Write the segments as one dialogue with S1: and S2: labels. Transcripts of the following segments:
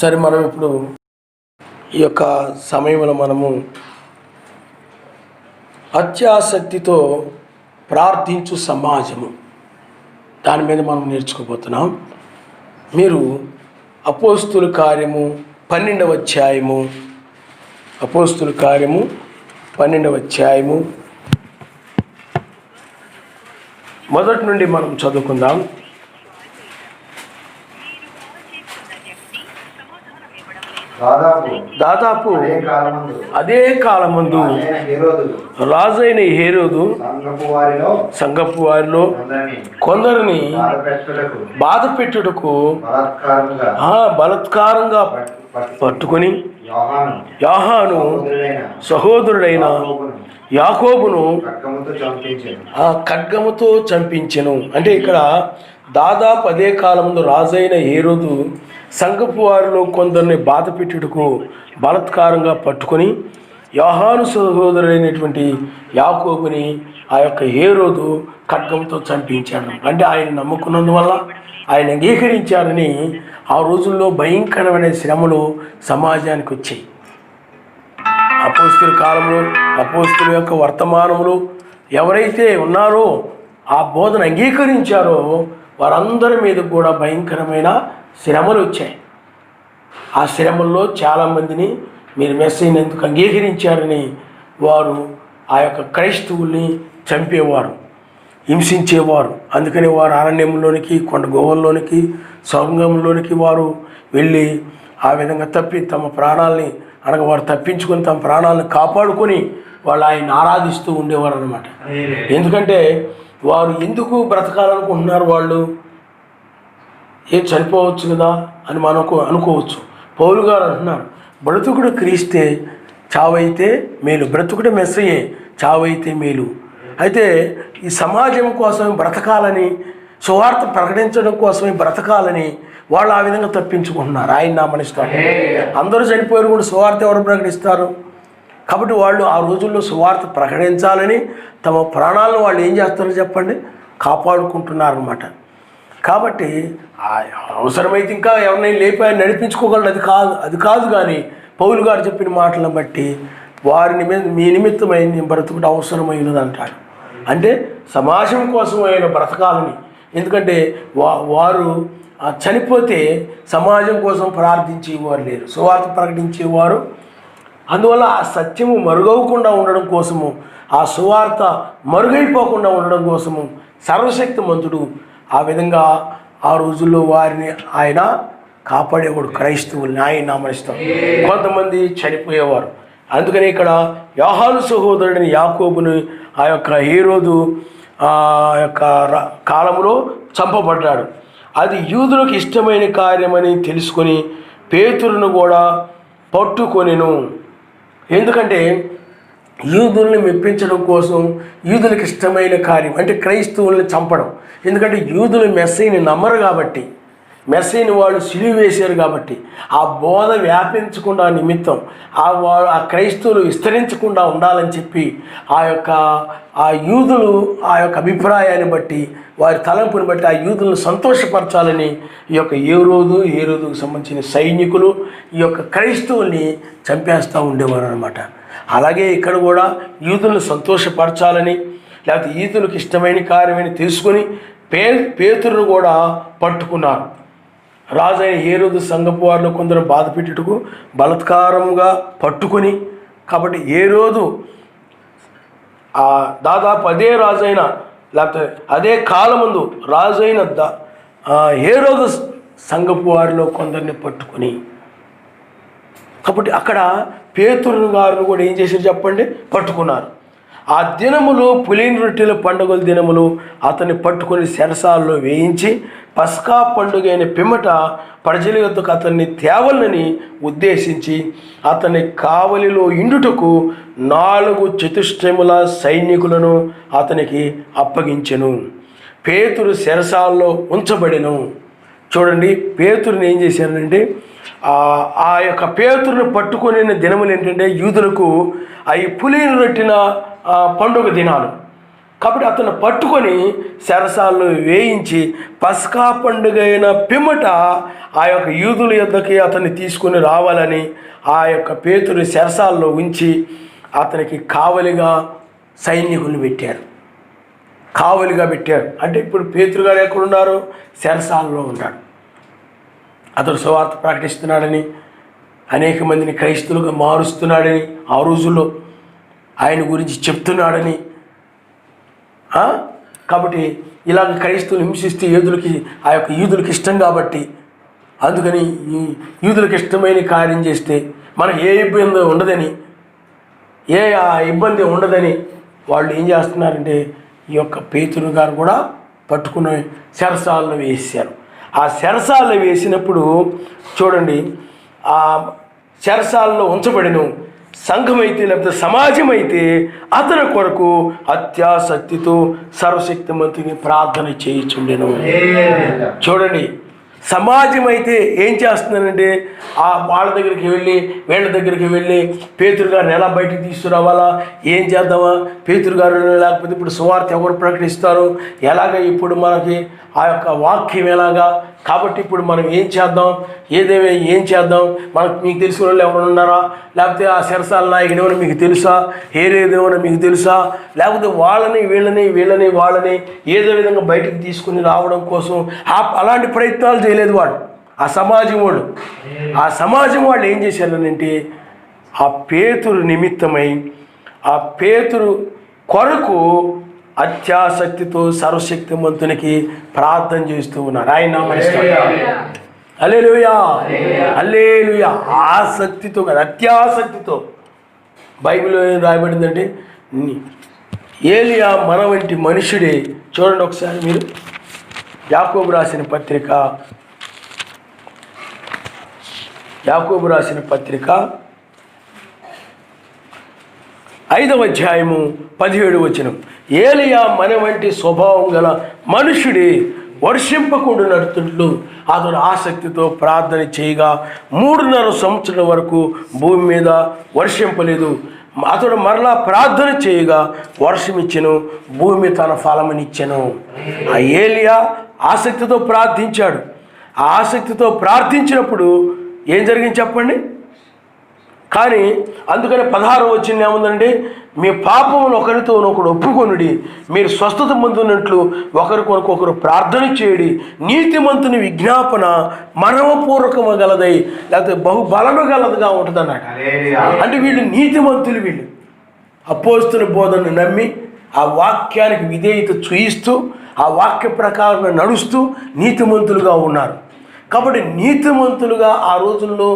S1: సరే, మనం ఇప్పుడు ఈ యొక్క సమయంలో మనము అత్యాసక్తితో ప్రార్థించు సమాజము దాని మీద మనం నేర్చుకోబోతున్నాం. మీరు అపోస్తుల కార్యము 12వ అధ్యాయము, అపోస్తుల కార్యము 12వ అధ్యాయము మొదటి నుండి మనం చదువుకుందాం. దాదాపు అదే కాలమందు రాజైన హేరోదు సంఘపు వారిలో కొందరిని బాధ పెట్టుటకు బలాత్కారంగా పట్టుకొని యోహాను సహోదరుడైన యాకోబును ఖడ్గముతో చంపించెను. అంటే ఇక్కడ దాదాపు అదే కాలంలో రాజైన హేరోదు సంఘపు వారిలో కొందరిని బాధ పెట్టుటకు బలాత్కారంగా పట్టుకొని యోహాను సహోదరుడైనటువంటి యాకోబుని ఆ యొక్క హేరోదు ఖడ్గంతో చంపించాడు. అంటే ఆయన నమ్ముకున్నందువల్ల, ఆయన అంగీకరించారని ఆ రోజుల్లో భయంకరమైన శ్రమలు సమాజానికి వచ్చాయి. అపోస్తుల కాలంలో అపోస్తుల యొక్క వర్తమానంలో ఎవరైతే ఉన్నారో ఆ బోధన అంగీకరించారో వారందరి మీద కూడా భయంకరమైన శ్రమలు వచ్చాయి. ఆ శ్రమల్లో చాలామందిని మీరు మెస్సీని ఎందుకు అంగీకరించారని వారు ఆ యొక్క క్రైస్తవుల్ని చంపేవారు, హింసించేవారు. అందుకని వారు అరణ్యంలోనికి, కొండ గుహల్లోనికి, సొరంగంలోనికి వారు వెళ్ళి ఆ విధంగా తమ ప్రాణాలని అనగా వారు తప్పించుకొని తమ ప్రాణాలను కాపాడుకొని వాళ్ళు ఆయన ఆరాధిస్తూ ఉండేవారు అన్నమాట. ఎందుకంటే వారు ఎందుకు బ్రతకాలనుకుంటున్నారు, వాళ్ళు చనిపోవచ్చు కదా అని మనకు అనుకోవచ్చు. పౌలు గారు అంటున్నారు, బ్రతుకుడు క్రీస్తే, చావైతే మేలు. బ్రతుకుడు మెస్సయే, చావైతే మేలు. అయితే ఈ సమాజం కోసమే బ్రతకాలని, సువార్త ప్రకటించడం కోసమే బ్రతకాలని వాళ్ళు ఆ విధంగా తప్పించుకుంటున్నారు. ఆయన నామనిస్తారు. అందరూ చనిపోయారు కూడా సువార్త ఎవరు ప్రకటిస్తారు? కాబట్టి వాళ్ళు ఆ రోజుల్లో సువార్త ప్రకటించాలని తమ ప్రాణాలను వాళ్ళు ఏం చేస్తారో చెప్పండి, కాపాడుకుంటున్నారన్నమాట. కాబట్టి అవసరమైతే ఇంకా ఎవరినైనా లేపి ఆయన నడిపించుకోగలరు, అది కాదు. కానీ పౌలు గారు చెప్పిన మాటలను బట్టి వారిని మీద మీ నిమిత్తమైన బ్రతుకుడు అవసరమైనది అంటాడు. అంటే సమాజం కోసం ఆయన బ్రతకాలని. ఎందుకంటే వారు చనిపోతే సమాజం కోసం ప్రార్థించేవారు లేరు, సువార్త ప్రకటించేవారు. అందువల్ల ఆ సత్యము మరుగవకుండా ఉండడం కోసము, ఆ సువార్త మరుగైపోకుండా ఉండడం కోసము సర్వశక్తిమంతుడు ఆ విధంగా ఆ రోజుల్లో వారిని ఆయన కాపాడేవాడు. క్రైస్తవుల్ని ఆయన నామనిస్తాం. కొంతమంది చనిపోయేవారు. అందుకని ఇక్కడ యోహాను సహోదరుడిని యాకోబుని ఆ యొక్క హేరోదు యొక్క కాలంలో చంపబడ్డాడు. అది యూదులకు ఇష్టమైన కార్యమని తెలుసుకొని పేతురును కూడా పట్టుకొనెను. ఎందుకంటే యూదుల్ని మెప్పించడం కోసం, యూదులకు ఇష్టమైన కార్యం అంటే క్రైస్తవుల్ని చంపడం. ఎందుకంటే యూదులు మెస్సీని నమ్మరు కాబట్టి, మెస్సీని వాళ్ళు సిలువ వేశారు కాబట్టి, ఆ బోధ వ్యాపించకుండా నిమిత్తం ఆ క్రైస్తవులు విస్తరించకుండా ఉండాలని చెప్పి ఆ యూదులు ఆ యొక్క అభిప్రాయాన్ని బట్టి, వారి తలంపుని బట్టి ఆ యూదులను సంతోషపరచాలని ఈ యొక్క హేరోదుకు సంబంధించిన సైనికులు ఈ యొక్క క్రైస్తవుల్ని చంపేస్తూ ఉండేవారు అనమాట. అలాగే ఇక్కడ కూడా యూదులను సంతోషపరచాలని, లేకపోతే యూదులకు ఇష్టమైన కార్యమని తెలుసుకొని పేతురును కూడా పట్టుకున్నారు. రాజైన హేరోదు సంఘపు వారిలో కొందరు బాధ పెట్టుటకు బలాత్కారంగా పట్టుకొని, కాబట్టి హేరోదు దాదాపు అదే రాజైన, లేకపోతే అదే కాలమందు రాజైన హేరోదు సంఘపు వారిలో కొందరిని పట్టుకొని, కాబట్టి అక్కడ పేతురు గారిని కూడా ఏం చేశారు చెప్పండి, పట్టుకున్నారు. ఆ దినములు పులిన రొట్టెల పండుగల దినములు అతన్ని పట్టుకొని చెరసాలలో వేయించి పస్కా పండుగ అయిన పిమ్మట ప్రజల యొద్దకు అతన్ని తేవాలని ఉద్దేశించి అతని కావలిలో ఇండుటకు 4 చతుష్టముల సైనికులను అతనికి అప్పగించెను. పేతురు చెరసాలలో ఉంచబడెను. చూడండి, పేతురుని ఏం చేశారంటే ఆ యొక్క పేతురుని పట్టుకునే దినములు ఏంటంటే యూదులకు అవి పులిన రొట్టిన పండుగ దినాలు. కాబట్టి అతను పట్టుకొని చెరసాలను వేయించి పస్కా పండుగ అయిన పిమ్మట ఆ యొక్క యూదుల యొద్దకి అతన్ని తీసుకొని రావాలని ఆ యొక్క పేతురు చెరసాల్లో ఉంచి అతనికి కావలిగా సైనికులను పెట్టారు. కావలిగా పెట్టారు. అంటే ఇప్పుడు పేతురు గారు ఎక్కడున్నారు? చెరసాలలో ఉన్నాడు. అతడు సువార్త ప్రకటిస్తున్నాడని, అనేక మందిని క్రైస్తవులుగా మారుస్తున్నాడని, ఆ రోజుల్లో ఆయన గురించి చెప్తున్నాడని. కాబట్టి ఇలాగ క్రైస్తవులు హింసిస్తే ఆ యొక్క యూదులకి ఇష్టం కాబట్టి, అందుకని ఈ యూదులకు ఇష్టమైన కార్యం చేస్తే మనకు ఏ ఇబ్బంది ఉండదని, ఇబ్బంది ఉండదని వాళ్ళు ఏం చేస్తున్నారంటే ఈ యొక్క పేతురు గారు కూడా పట్టుకుని చెరసాలను వేసారు. ఆ చెరసాలను వేసినప్పుడు చూడండి, ఆ చెరసాలలో ఉంచబడిన సంఘమైతే లేకపోతే సమాజం అయితే అతని కొరకు అత్యాసక్తితో సర్వశక్తిమంతుని ప్రార్థన చేయుచుండెను. చూడండి, సమాజం అయితే ఏం చేస్తుందంటే వాళ్ళ దగ్గరికి వెళ్ళి వీళ్ళ దగ్గరికి వెళ్ళి పేతురు గారిని ఎలా బయటికి తీసుకురావాలా, ఏం చేద్దామా, పేతురు గారు లేకపోతే ఇప్పుడు సువార్త ఎవరు ప్రకటిస్తారు, ఎలాగ ఇప్పుడు మనకి ఆ యొక్క వాక్యం ఎలాగా, కాబట్టి ఇప్పుడు మనం ఏం చేద్దాం, ఏం చేద్దాం, మీకు తెలిసిన వాళ్ళు ఎవరు ఉన్నారా, లేకపోతే ఆ చెరసాల నాయకుడు ఏమైనా మీకు తెలుసా, ఏదేమైనా మీకు తెలుసా, లేకపోతే వాళ్ళని ఏదో విధంగా బయటకు తీసుకుని రావడం కోసం అలాంటి ప్రయత్నాలు చేయలేదు వాడు. ఆ సమాజం వాళ్ళు ఏం చేశారనంటే ఆ పేతురు నిమిత్తమై ఆ పేతురు కొరకు అత్యాసక్తితో సర్వశక్తిమంతునికి ప్రార్థన చేస్తూ ఉన్నారు. ఆయన హల్లెలూయా, హల్లెలూయా. ఆసక్తితో కాదు, అత్యాసక్తితో. బైబిల్లో ఏం రాయబడిందంటే ఏలియా మన వంటి మనుషుడే. చూడండి ఒకసారి మీరు యాకోబు రాసిన పత్రిక 5వ అధ్యాయము 17వ వచనం. ఏలియా మన వంటి స్వభావం గల మనుషుడే, వర్షింపకుండునట్లు అతడు ఆసక్తితో ప్రార్థన చేయగా 3.5 సంవత్సరాల వరకు భూమి మీద వర్షింపలేదు. అతడు మరలా ప్రార్థన చేయగా వర్షమిచ్చెను, భూమి తన ఫలమునిచ్చెను. ఆ ఏలియా ఆసక్తితో ప్రార్థించాడు. ఆ ఆసక్తితో ప్రార్థించినప్పుడు ఏం జరిగింది చెప్పండి. కానీ అందుకని 16వ వచనం ఏముందంటే, మీ పాపములు ఒకరితో ఒకడు ఒప్పుకొనుడి, మీరు స్వస్థత పొందినట్లు ఒకరికొకరు ప్రార్థన చేయడి, నీతిమంతుని విజ్ఞాపన మర్మపూర్వకము గలదై లేకపోతే బహుబలము గలదుగా ఉంటుంది అన్నాడు. అంటే వీళ్ళు నీతిమంతులు, వీళ్ళు అపోస్తుల బోధనను నమ్మి ఆ వాక్యానికి విధేయత చూయిస్తూ ఆ వాక్య ప్రకారం నడుస్తూ నీతిమంతులుగా ఉన్నారు. కాబట్టి నీతిమంతులుగా ఆ రోజుల్లో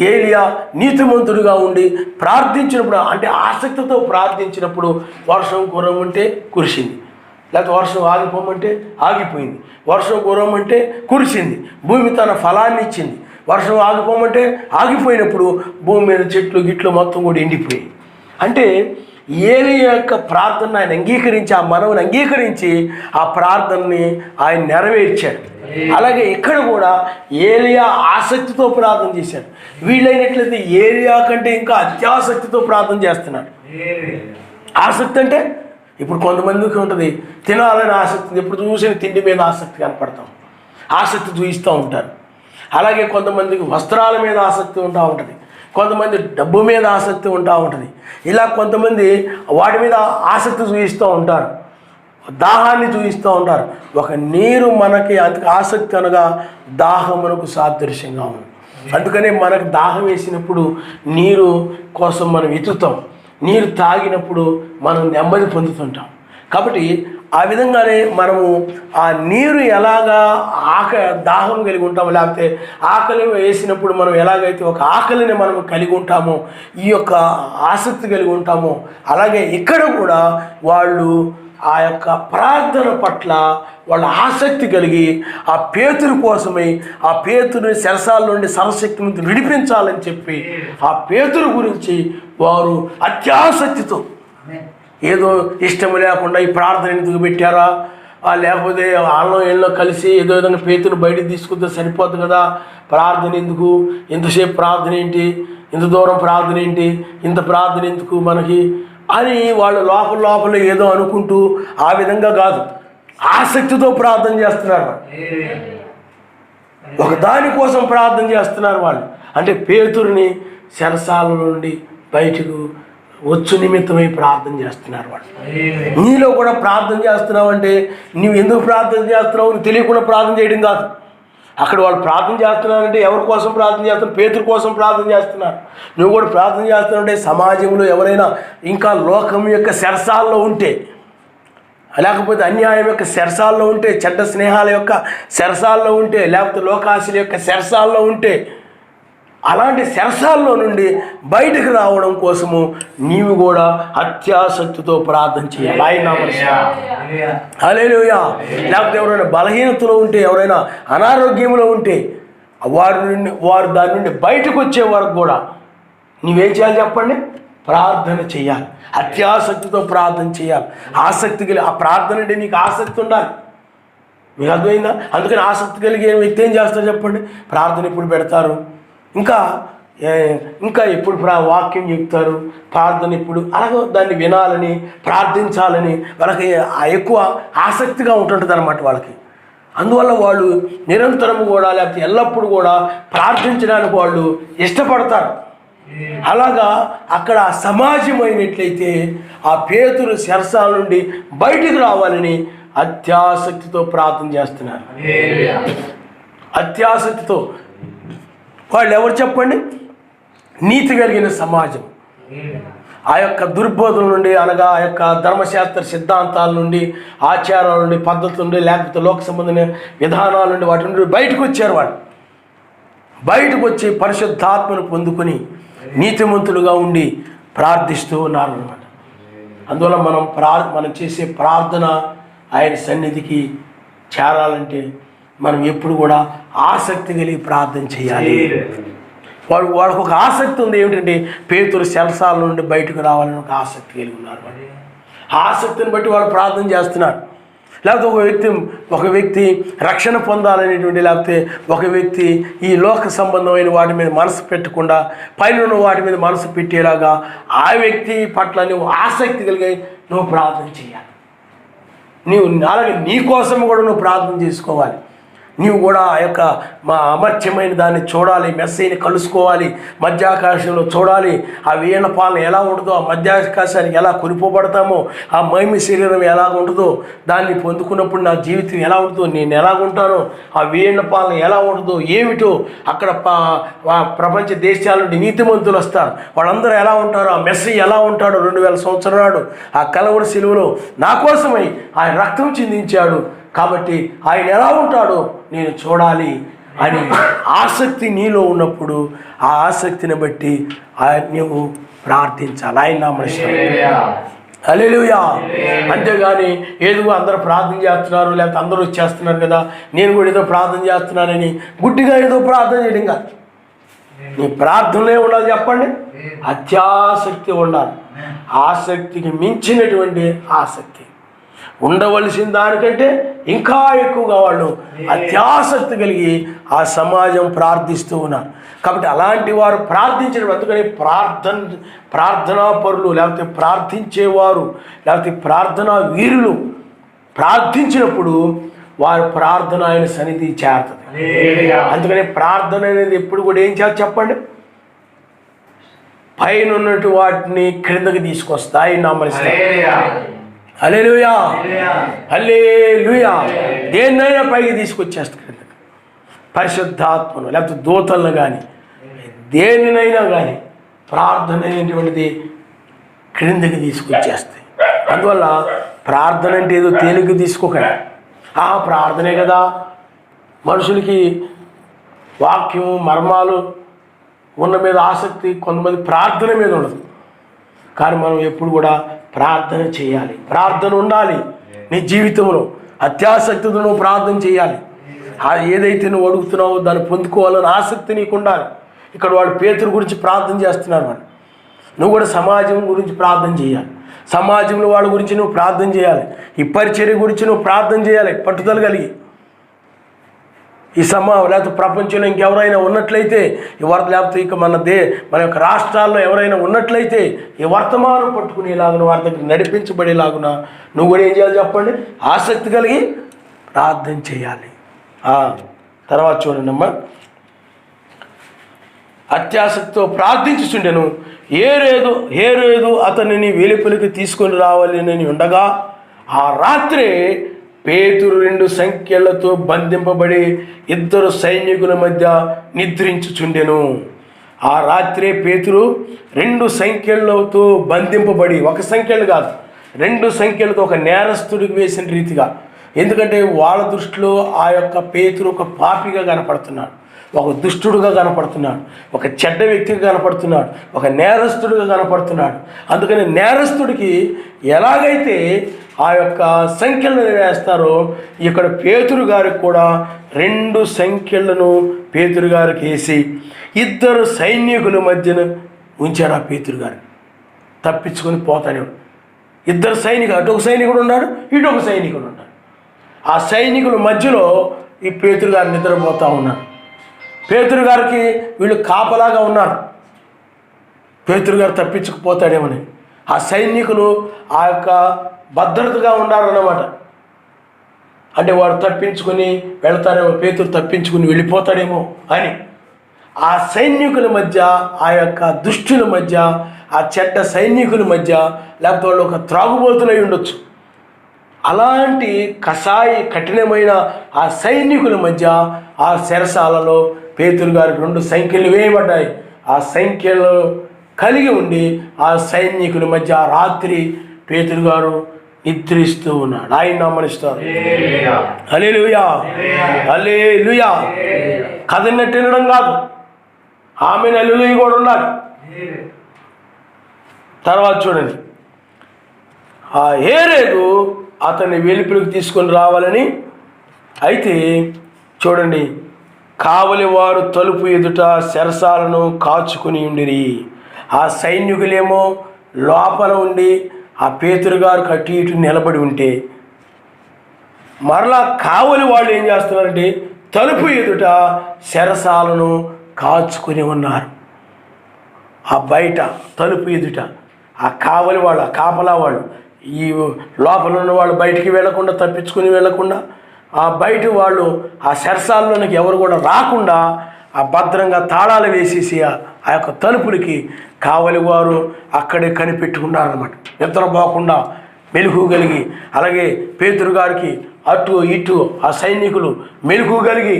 S1: ఏలియా నీతిమంతుడిగా ఉండి ప్రార్థించినప్పుడు, అంటే ఆసక్తితో ప్రార్థించినప్పుడు వర్షం కురవమంటే కురిసింది, లేకపోతే వర్షం ఆగిపోమంటే ఆగిపోయింది, వర్షం కురవమంటే కురిసింది, భూమి తన ఫలాన్ని ఇచ్చింది. వర్షం ఆగిపోమంటే ఆగిపోయినప్పుడు భూమి మీద చెట్లు గిట్లు మొత్తం కూడా ఎండిపోయాయి. అంటే ఏలియా యొక్క ప్రార్థన ఆయన అంగీకరించి, ఆ మనవుని అంగీకరించి ఆ ప్రార్థనని ఆయన నెరవేర్చాడు. అలాగే ఇక్కడ కూడా ఏలియా ఆసక్తితో ప్రార్థన చేశాడు. వీళ్ళైనట్లయితే ఏలియా కంటే ఇంకా అత్యాసక్తితో ప్రార్థన చేస్తున్నాడు. ఆసక్తి అంటే ఇప్పుడు కొంతమందికి ఉంటుంది, తినాలని ఆసక్తి, ఎప్పుడు చూసిన తిండి మీద ఆసక్తి కనపడతాం, ఆసక్తి చూపిస్తూ ఉంటారు. అలాగే కొంతమందికి వస్త్రాల మీద ఆసక్తి ఉంటుంది, కొంతమంది డబ్బు మీద ఆసక్తి ఉంటుంది. ఇలా కొంతమంది వాటి మీద ఆసక్తి చూపిస్తూ ఉంటారు, దాహాన్ని చూపిస్తూ ఉంటారు. ఒక నీరు మనకి అందుకు ఆసక్తి అనగా దాహమునకు సాదృశ్యంగా ఉంది. అందుకనే మనకు దాహం వేసినప్పుడు నీరు కోసం మనం వెతుకుతాం, నీరు తాగినప్పుడు మనం నెమ్మది పొందుతుంటాం. కాబట్టి ఆ విధంగానే మనము ఆ నీరు ఎలాగా దాహం కలిగి ఉంటామో, లేకపోతే ఆకలి వేసినప్పుడు మనం ఎలాగైతే ఒక ఆకలిని మనం కలిగి ఉంటామో, ఈ యొక్క ఆసక్తి కలిగి ఉంటామో, అలాగే ఇక్కడ కూడా వాళ్ళు ఆ యొక్క ప్రార్థన పట్ల వాళ్ళ ఆసక్తి కలిగి ఆ పేతురు కోసమై ఆ పేతురుని చెరసాల నుండి సర్వశక్తిమంతుని విడిపించాలని చెప్పి ఆ పేతురు గురించి వారు అత్యాసక్తితో, ఏదో ఇష్టం లేకుండా ఈ ప్రార్థన ఎందుకు పెట్టారా, లేకపోతే వాళ్ళలో ఏళ్ళలో కలిసి ఏదో విధంగా పేతురు బయటకు తీసుకుంటే సరిపోతుంది కదా, ప్రార్థన ఎందుకు, ఎంతసేపు ప్రార్థన ఏంటి, ఇంత దూరం ప్రార్థన ఏంటి, ఇంత ప్రార్థన ఎందుకు మనకి, అని వాళ్ళు లోపల లోపల ఏదో అనుకుంటూ ఆ విధంగా కాదు, ఆసక్తితో ప్రార్థన చేస్తున్నారు వాళ్ళు. ఒక దానికోసం ప్రార్థన చేస్తున్నారు వాళ్ళు. అంటే పేతురుని చెరసాల నుండి బయటకు వచ్చు నిమిత్తమై ప్రార్థన చేస్తున్నారు వాళ్ళు. నీలో కూడా ప్రార్థన చేస్తున్నావు అంటే నువ్వు ఎందుకు ప్రార్థన చేస్తున్నావు నువ్వు తెలియకుండా ప్రార్థన చేయడం కాదు. అక్కడ వాళ్ళు ప్రార్థన చేస్తున్నారంటే ఎవరి కోసం ప్రార్థన చేస్తున్నారు? పేతురు కోసం ప్రార్థన చేస్తున్నారు. నువ్వు కూడా ప్రార్థన చేస్తున్నావంటే సమాజంలో ఎవరైనా ఇంకా లోకం యొక్క చెరసాల్లో ఉంటే, లేకపోతే అన్యాయం యొక్క చెరసాల్లో ఉంటే, చెడ్డ స్నేహాల యొక్క చెరసాల్లో ఉంటే, లేకపోతే లోకాశల యొక్క చెరసాల్లో ఉంటే, అలాంటి చెరసాల్లో నుండి బయటకు రావడం కోసము నీవు కూడా అత్యాసక్తితో ప్రార్థన చేయాలి. ఆయన హల్లెలూయా. లేకపోతే ఎవరైనా బలహీనతలో ఉంటే, ఎవరైనా అనారోగ్యంలో ఉంటే వారు దాని నుండి బయటకు వచ్చే వరకు కూడా నీవేం చేయాలి చెప్పండి? ప్రార్థన చేయాలి. అత్యాసక్తితో ప్రార్థన చేయాలి. ఆసక్తి కలిగి ఆ ప్రార్థన అంటే నీకు ఆసక్తి ఉండాలి. మీకు అర్థమైందా? అందుకని ఆసక్తి కలిగే వ్యక్తి ఏం చేస్తారు చెప్పండి? ప్రార్థన ఎప్పుడు పెడతారు, ఇంకా ఎప్పుడు వాక్యం చెప్తారు, ప్రార్థన ఇప్పుడు అలాగే దాన్ని వినాలని ప్రార్థించాలని వాళ్ళకి ఎక్కువ ఆసక్తిగా ఉంటుంటుంది అన్నమాట వాళ్ళకి. అందువల్ల వాళ్ళు నిరంతరం కూడా లేకపోతే ఎల్లప్పుడూ కూడా ప్రార్థించడానికి వాళ్ళు ఇష్టపడతారు. అలాగా అక్కడ సమాజం అయినట్లయితే ఆ పేతురు చెరసాల నుండి బయటికి రావాలని అత్యాసక్తితో ప్రార్థన చేస్తున్నారు. అత్యాసక్తితో వాళ్ళు ఎవరు చెప్పండి? నీతి కలిగిన సమాజం. ఆ యొక్క దుర్బోధల నుండి, అనగా ఆ యొక్క ధర్మశాస్త్ర సిద్ధాంతాల నుండి, ఆచారాల నుండి, పద్ధతుల నుండి, లేకపోతే లోక సంబంధమైన విధానాల నుండి వాటి నుండి బయటకు వచ్చారు. వాళ్ళు బయటకు వచ్చి పరిశుద్ధాత్మను పొందుకొని నీతిమంతులుగా ఉండి ప్రార్థిస్తూ ఉన్నారు అన్నమాట. అందువల్ల మనం చేసే ప్రార్థన ఆయన సన్నిధికి చేరాలంటే మనం ఎప్పుడు కూడా ఆసక్తి కలిగి ప్రార్థన చేయాలి. వాళ్ళకు ఒక ఆసక్తి ఉంది. ఏమిటంటే పేతురు చెరసాల నుండి బయటకు రావాలని ఒక ఆసక్తి కలిగి ఉన్నారు. ఆ ఆసక్తిని బట్టి వాళ్ళు ప్రార్థన చేస్తున్నారు. లేకపోతే ఒక వ్యక్తి రక్షణ పొందాలనేటువంటి, లేకపోతే ఒక వ్యక్తి ఈ లోక సంబంధమైన వాటి మీద మనసు పెట్టకుండా పైన ఉన్న వాటి మీద మనసు పెట్టేలాగా ఆ వ్యక్తి పట్ల నువ్వు ఆసక్తి కలిగి నువ్వు ప్రార్థన చేయాలి. అలాగే నీ కోసం కూడా నువ్వు ప్రార్థన చేసుకోవాలి. నీవు కూడా ఆ యొక్క మా అమర్త్యమైన దాన్ని చూడాలి, మెస్సీని కలుసుకోవాలి, మధ్యాకాశంలో చూడాలి. ఆ వీణ పాలన ఎలా ఉంటుందో, ఆ మధ్యాకాశానికి ఎలా కొనిపోబడతామో, ఆ మహిమ శరీరం ఎలా ఉంటుందో, దాన్ని పొందుకున్నప్పుడు నా జీవితం ఎలా ఉంటుందో, నేను ఎలా ఉంటానో, ఆ వీణ పాలన ఎలా ఉంటుందో ఏమిటో, అక్కడ ప్రపంచ దేశాల నుండి నీతిమంతులు వస్తారు, వాళ్ళందరూ ఎలా ఉంటారో, ఆ మెస్సీ ఎలా ఉంటాడో 2000 సంవత్సరాల నాడు ఆ కలవరి శిలువలో నా కోసమై ఆయన రక్తం చిందించాడు కాబట్టి ఆయన ఎలా ఉంటాడో నేను చూడాలి అని ఆసక్తి నీలో ఉన్నప్పుడు ఆ ఆసక్తిని బట్టి నువ్వు ప్రార్థించాలి. ఆయన నామమున హల్లెలూయా. అంతేగాని ఏదో అందరూ ప్రార్థన చేస్తున్నారు, లేకపోతే అందరూ వచ్చేస్తున్నారు కదా నేను కూడా ఏదో ప్రార్థన చేస్తున్నానని గుడ్డిగా ఏదో ప్రార్థన చేయడం కాదు. నీ ప్రార్థనలే ఉండాలి చెప్పండి? అత్యాసక్తి ఉండాలి. ఆసక్తికి మించినటువంటి ఆసక్తి ఉండవలసిన దానికంటే ఇంకా ఎక్కువగా వాళ్ళు అత్యాసక్తి కలిగి ఆ సమాజం ప్రార్థిస్తూ ఉన్నారు. కాబట్టి అలాంటి వారు ప్రార్థించడం, అందుకని ప్రార్థనా పరులు, లేకపోతే ప్రార్థించేవారు, లేకపోతే ప్రార్థనా వీరులు ప్రార్థించినప్పుడు వారి ప్రార్థన ఆయన సన్నిధి చేరుతుంది. అందుకని ప్రార్థన అనేది ఎప్పుడు కూడా ఏం చేయాలి చెప్పండి? పైన ఉన్నట్టు వాటిని క్రిందకి తీసుకొస్తాయి. హల్లెలూయా, హల్లెలూయా. దేన్నైనా పైకి తీసుకొచ్చేస్తాడు. పరిశుద్ధాత్మను లేకపోతే దూతలను కానీ దేనినైనా కానీ ప్రార్థన అనేటువంటిది క్రిందకి తీసుకొచ్చేస్తాయి. అందువల్ల ప్రార్థన అంటే ఏదో తేలిక తీసుకోకండి. ప్రార్థనే కదా. మనుషులకి వాక్యం మర్మాలు ఉన్న మీద ఆసక్తి, కొంతమంది ప్రార్థన మీద ఉండదు. కానీ మనం ఎప్పుడు కూడా ప్రార్థన చేయాలి, ప్రార్థన ఉండాలి. నీ జీవితంలో అత్యాసక్తితో నువ్వు ప్రార్థన చేయాలి. ఏదైతే నువ్వు అడుగుతున్నావో దాన్ని పొందుకోవాలని ఆసక్తి నీకు ఉండాలి. ఇక్కడ వాళ్ళు పేతురు గురించి ప్రార్థన చేస్తున్నారు. వాళ్ళు నువ్వు కూడా సమాజం గురించి ప్రార్థన చేయాలి. సమాజంలో వాళ్ళ గురించి నువ్వు ప్రార్థన చేయాలి. ఈ పరిచర్య గురించి నువ్వు ప్రార్థన చేయాలి పట్టుదల కలిగి. లేకపోతే ప్రపంచంలో ఇంకెవరైనా ఉన్నట్లయితే ఈ లేకపోతే ఇక మన యొక్క రాష్ట్రాల్లో ఎవరైనా ఉన్నట్లయితే ఈ వర్తమానం పట్టుకునేలాగున వారి దగ్గర నడిపించబడేలాగున నువ్వు కూడా ఏం చేయాలి చెప్పండి? ఆసక్తి కలిగి ప్రార్థన చేయాలి. తర్వాత చూడండి అమ్మా, అత్యాసక్తితో ప్రార్థించుచుండెను. హేరోదు అతనిని వెలుపలికి తీసుకొని రావాలని ఉండగా ఆ రాత్రే పేతురు 2 సంఖ్యలతో బంధింపబడి 2 సైనికుల మధ్య నిద్రించుచుండెను. ఆ రాత్రే పేతురు 2 సంఖ్యలతో బంధింపబడి, 1 సంఖ్యలు కాదు 2 సంఖ్యలతో, ఒక నేరస్తుడికి వేసిన రీతిగా. ఎందుకంటే వాళ్ళ దృష్టిలో ఆ యొక్క పేతురు ఒక పాపిగా కనపడుతున్నాడు, ఒక దుష్టుడుగా కనపడుతున్నాడు, ఒక చెడ్డ వ్యక్తిగా కనపడుతున్నాడు, ఒక నేరస్తుడిగా కనపడుతున్నాడు. అందుకని నేరస్తుడికి ఎలాగైతే ఆ యొక్క సంఖ్యలను వేస్తారో ఇక్కడ పేతురు గారికి కూడా 2 సంఖ్యలను పేతురు గారికి వేసి 2 సైనికుల మధ్యన ఉంచారు. ఆ పేతురు గారిని తప్పించుకొని పోతానే 2 సైనికులు, అటు ఒక సైనికుడు ఉన్నాడు, ఇటు ఒక సైనికుడు ఉన్నాడు. ఆ సైనికుల మధ్యలో ఈ పేతురు గారు నిద్రపోతూ ఉన్నారు. పేతురు గారికి వీళ్ళు కాపలాగా ఉన్నారు, పేతురు గారు తప్పించుకుపోతాడేమని. ఆ సైనికులు ఆ యొక్క భద్రతగా ఉన్నారన్నమాట. అంటే వాడు తప్పించుకొని వెళ్తారేమో, పేతురు తప్పించుకుని వెళ్ళిపోతాడేమో అని. ఆ సైనికుల మధ్య, ఆ యొక్క దుష్టుల మధ్య, ఆ చెడ్డ సైనికుల మధ్య, లేకపోతే వాళ్ళు ఒక త్రాగుబోతులై ఉండొచ్చు, అలాంటి కఠినమైన ఆ సైనికుల మధ్య ఆ చెరసాలలో పేతురు గారికి 2 సంఖ్యలు వేయబడ్డాయి. ఆ సంఖ్యలు కలిగి ఉండి ఆ సైనికుల మధ్య ఆ రాత్రి పేతురు గారు నిద్రిస్తూ ఉన్నాడు. ఆయన నమ్మనిస్తారు. హల్లెలూయా, హల్లెలూయా. కథన్నట్టు వినడం కాదు, ఆమె హల్లెలూయా కూడా ఉండాలి. తర్వాత చూడండి, ఆ హేరోదు అతన్ని వెలుపలికి తీసుకొని రావాలని. అయితే చూడండి, కావలి వారు తలుపు ఎదుట చెరసాలను కాచుకుని ఉండిరి. ఆ సైనికులేమో లోపల ఉండి ఆ పేతురు గారు అటు ఇటు నిలబడి ఉంటే, మరలా కావలి వాళ్ళు ఏం చేస్తున్నారంటే తలుపు ఎదుట చెరసాలను కాచుకుని ఉన్నారు. ఆ బయట తలుపు ఎదుట ఆ కావలి వాళ్ళు, ఆ కాపలా వాళ్ళు, ఈ లోపల ఉన్న వాళ్ళు బయటికి వెళ్లకుండా, తప్పించుకుని వెళ్లకుండా, ఆ బయట వాళ్ళు ఆ చెరసాల్లోనికి ఎవరు కూడా రాకుండా ఆ భద్రంగా తాళాలు వేసేసి ఆ యొక్క తలుపులకి కావలి వారు అక్కడే కనిపెట్టుకున్నారన్నమాట. నిద్రపోకుండా మెలుగుగలిగి, అలాగే పేతురు గారికి అటు ఇటు ఆ సైనికులు మెలుగుగలిగి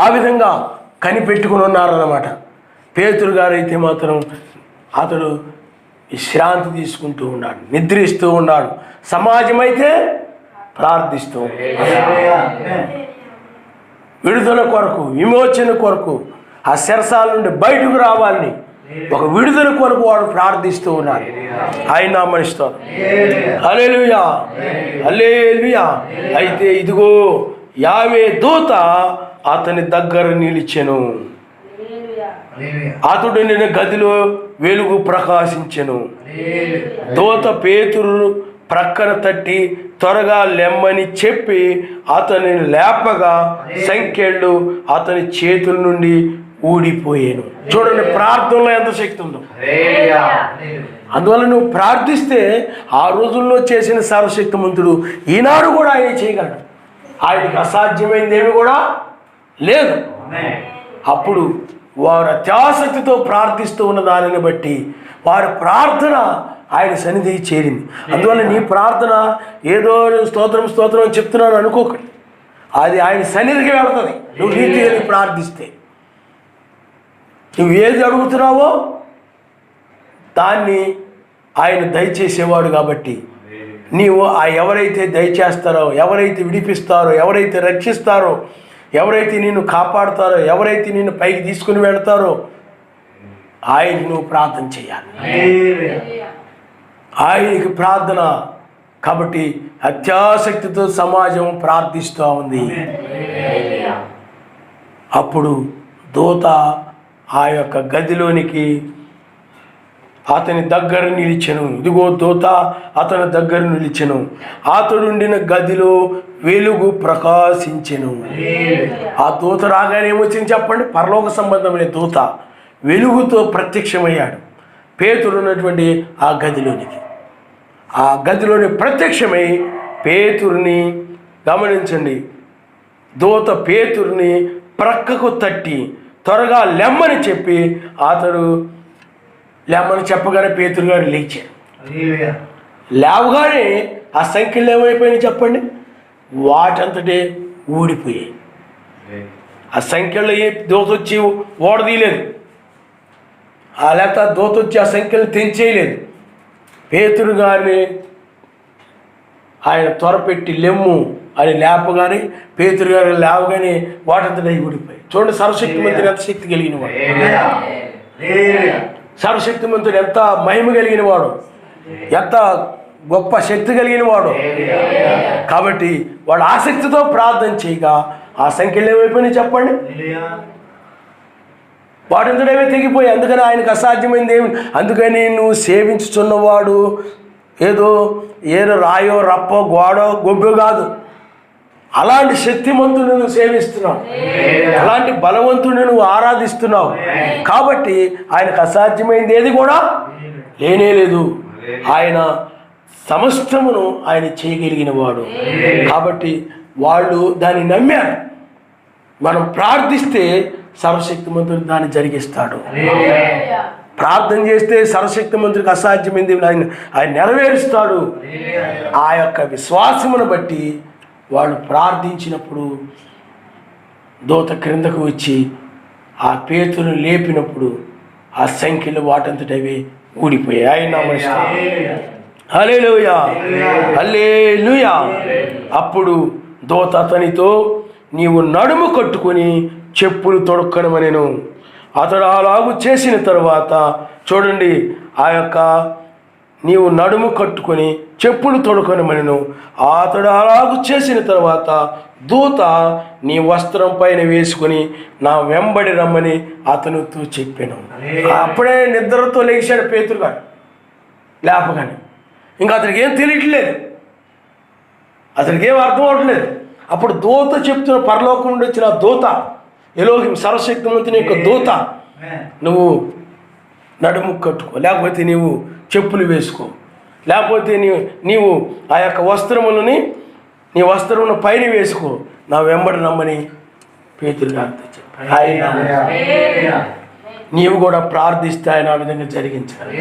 S1: ఆ విధంగా కనిపెట్టుకుని ఉన్నారన్నమాట. పేతురు గారు అయితే మాత్రం అతడు విశ్రాంతి తీసుకుంటూ ఉన్నాడు, నిద్రిస్తూ ఉన్నాడు. సమాజం అయితే ప్రార్థిస్తూ, విడుదల కొరకు, విమోచన కొరకు, ఆ చెరసాల నుండి బయటకు రావాలని ఒక విడుదల కొరకు వాడు ప్రార్థిస్తూ ఉన్నారు. ఆయన నామనిస్తారు. హల్లెలూయా, హల్లెలూయా. అయితే ఇదిగో యావే దూత అతని దగ్గర నిలిచెను. అతడు నిన్న గదిలో వెలుగు ప్రకాశించెను. దూత పేతురు ప్రక్కన తట్టి త్వరగా లెమ్మని చెప్పి అతనిని లేపగా సంఖ్యలు అతని చేతుల నుండి ఊడిపోయాను. చూడండి, ప్రార్థనలో ఎంత శక్తి ఉందో. అందువల్ల నువ్వు ప్రార్థిస్తే ఆ రోజుల్లో చేసిన సర్వశక్తిమంతుడు ఈనాడు కూడా ఆయన చేయగలడు. ఆయనకి అసాధ్యమైనది ఏమి కూడా లేదు. అప్పుడు వారు అత్యాసక్తితో ప్రార్థిస్తూ ఉన్న దానిని బట్టి వారి ప్రార్థన ఆయన సన్నిధికి చేరింది. అందువల్ల నీ ప్రార్థన ఏదో స్తోత్రం స్తోత్రం అని చెప్తున్నాను అనుకోకండి, అది ఆయన సన్నిధికి వెళుతుంది. నువ్వు నీతిగా ప్రార్థిస్తే నువ్వు ఏది అడుగుతున్నావో దాన్ని ఆయన దయచేసేవాడు. కాబట్టి నీవు ఆ ఎవరైతే దయచేస్తారో, ఎవరైతే విడిపిస్తారో, ఎవరైతే రక్షిస్తారో, ఎవరైతే నిన్ను కాపాడుతారో, ఎవరైతే నిన్ను పైకి తీసుకుని వెళతారో ఆయనకి నువ్వు ప్రార్థన చేయాలి. ఆయనకి ప్రార్థన. కాబట్టి అత్యాసక్తితో సమాజం ప్రార్థిస్తూ ఉంది. అప్పుడు దూత ఆ యొక్క గదిలోనికి అతని దగ్గర నిలిచెను. ఇదిగో దూత అతని దగ్గర నిలిచెను. అతడుండిన గదిలో వెలుగు ప్రకాశించెను. ఆ దూత రాగానే ఏమొచ్చింది చెప్పండి? పరలోక సంబంధమైన దూత వెలుగుతో ప్రత్యక్షమయ్యాడు పేతురు ఉన్నటువంటి ఆ గదిలోనికి. ఆ గదిలోని ప్రత్యక్షమై పేతురుని, గమనించండి, దూత పేతురుని ప్రక్కకు తట్టి త్వరగా లెమ్మని చెప్పి అతడు లేమని చెప్పగానే పేతురు గారు లేచాడు. లేవగానే ఆ సంఖ్యలు ఏమైపోయినాయి చెప్పండి? వాటంతటే ఊడిపోయాయి. ఆ సంఖ్యలో ఏ దోత వచ్చి ఓడదీయలేదు, లేకపోతే ఆ దోత వచ్చి ఆ సంఖ్యలు తెంచేయలేదు. పేతురు గారిని ఆయన త్వరపెట్టి లెమ్ము అని లేపగానే పేతురు గారు లేవగానే వాటంతటే ఊడిపోయాయి. చూడండి, సర్వశక్తిమంతుడు ఎంత శక్తి కలిగిన వాడు, సర్వశక్తిమంతుడు ఎంత మహిమ కలిగిన వాడు, ఎంత గొప్ప శక్తి కలిగిన వాడు. కాబట్టి వాడు ఆసక్తితో ప్రార్థన చేయగా ఆ సంఖ్యలు ఏమైపోయినాయి చెప్పండి? వాటింతటేమే తెగిపోయి. అందుకని ఆయనకు అసాధ్యమైంది ఏమి? అందుకని నువ్వు సేవించుచున్నవాడు ఏదో రాయో రప్పో గోడో గొబ్బో కాదు, అలాంటి శక్తిమంతుని నువ్వు సేవిస్తున్నావు, అలాంటి బలవంతుని నువ్వు ఆరాధిస్తున్నావు. కాబట్టి ఆయనకు అసాధ్యమైంది ఏది కూడా లేనే లేదు. ఆయన సమస్తమును ఆయన చేయగలిగిన వాడు. కాబట్టి వాళ్ళు దాన్ని నమ్మారు. మనం ప్రార్థిస్తే సర్వశక్తిమంతుడు దాన్ని జరిగిస్తాడు. ప్రార్థన చేస్తే సర్వశక్తిమంతుడికి అసాధ్యమైంది ఆయన నెరవేరుస్తాడు. ఆ యొక్క విశ్వాసమును బట్టి వాళ్ళు ప్రార్థించినప్పుడు దూత క్రిందకు వచ్చి ఆ పేతును లేపినప్పుడు ఆ సంఖ్యలు వాటంతటవి ఊడిపోయాయి. ఆయన నమస్కారం. హల్లెలూయా, హల్లెలూయా. అప్పుడు దూత అతనితో, నీవు నడుము కట్టుకొని చెప్పులు తొడుక్కనమనెను. అతడు అలాగు చేసిన తర్వాత చూడండి, ఆ యొక్క నీవు నడుము కట్టుకొని చెప్పులు తొడుకొనమనెను. అతడు అలాగు చేసిన తర్వాత దూత నీ వస్త్రం పైన వేసుకొని నా వెంబడి రమ్మని అతనితో చెప్పాను. అప్పుడే నిద్రతో లేచాడు పేతురు గారు. లేపగానే ఇంకా అతనికి ఏం తెలియట్లేదు, అతనికి ఏం అర్థం అవట్లేదు. అప్పుడు దూత చెప్తున్న, పరలోకం నుండి వచ్చిన దూత, ఎలోహిం సర్వశక్తిమంతుని యొక్క దూత, నువ్వు నడుము కట్టుకో, లేకపోతే నీవు చెప్పులు వేసుకో, లేకపోతే నీవు ఆ యొక్క వస్త్రములని నీ వస్త్రమును పైన వేసుకో, నా వెంబడి రమ్మని పేతురు గారితో చెప్పాడు. ఆయన నీవు కూడా ప్రార్థిస్తే ఆయన ఆ విధంగా జరిగించాలి.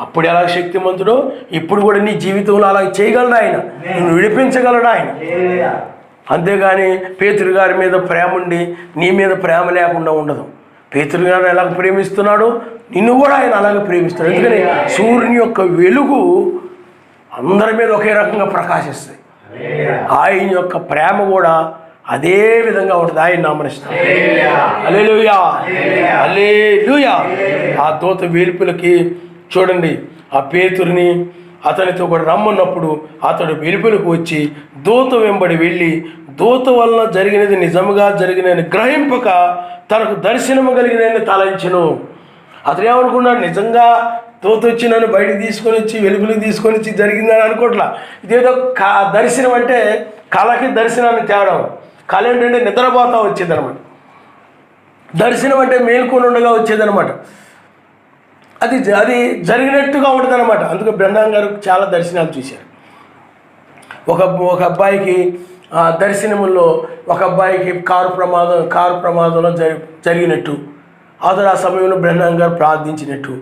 S1: అప్పుడు ఎలా శక్తిమంతుడో ఇప్పుడు కూడా నీ జీవితంలో అలా చేయగలడు ఆయన, నిన్ను విడిపించగలడు ఆయన. అంతేగాని పేతురు గారి మీద ప్రేమ ఉండి నీ మీద ప్రేమ లేకుండా ఉండదు. పేతురు గారు ఎలాగ ప్రేమిస్తున్నాడో నిన్ను కూడా ఆయన అలాగే ప్రేమిస్తాడు. ఎందుకని సూర్యుని యొక్క వెలుగు అందరి మీద ఒకే రకంగా ప్రకాశిస్తుంది. ఆయన యొక్క ప్రేమ కూడా అదే విధంగా ఉంటుంది. ఆయన నామనిస్తాడు. హల్లెలూయా, హల్లెలూయా. ఆ దూత వెలుపులకి చూడండి, ఆ పేతురుని అతనితో కూడా రమ్మన్నప్పుడు అతడు వెలుపులకు వచ్చి దూత వెంబడి వెళ్ళి దూత వలన జరిగినది నిజముగా జరిగినని గ్రహింపక తనకు దర్శనము కలిగినని తలంచెను. అతను ఏమనుకున్నాడు, నిజంగా దూత వచ్చి నన్ను బయటికి తీసుకొని వచ్చి వెలుపులకు తీసుకొని వచ్చి జరిగిందని అనుకోవట్లా. ఇదేదో దర్శనం అంటే కళకి దర్శనాన్ని తేవడం. కళ ఏంటంటే నిద్రపోతా వచ్చేదనమాట, దర్శనం అంటే మేల్కొని ఉండగా వచ్చేదనమాట. అది జరిగినట్టుగా ఉంటుంది అనమాట. అందుకే బ్రహ్మాం గారు చాలా దర్శనాలు చూశారు. ఒక అబ్బాయికి దర్శనముల్లో ఒక అబ్బాయికి కారు ప్రమాదంలో జరిగినట్టు, అతడు ఆ సమయంలో బ్రహ్మాం గారు ప్రార్థించినట్టు,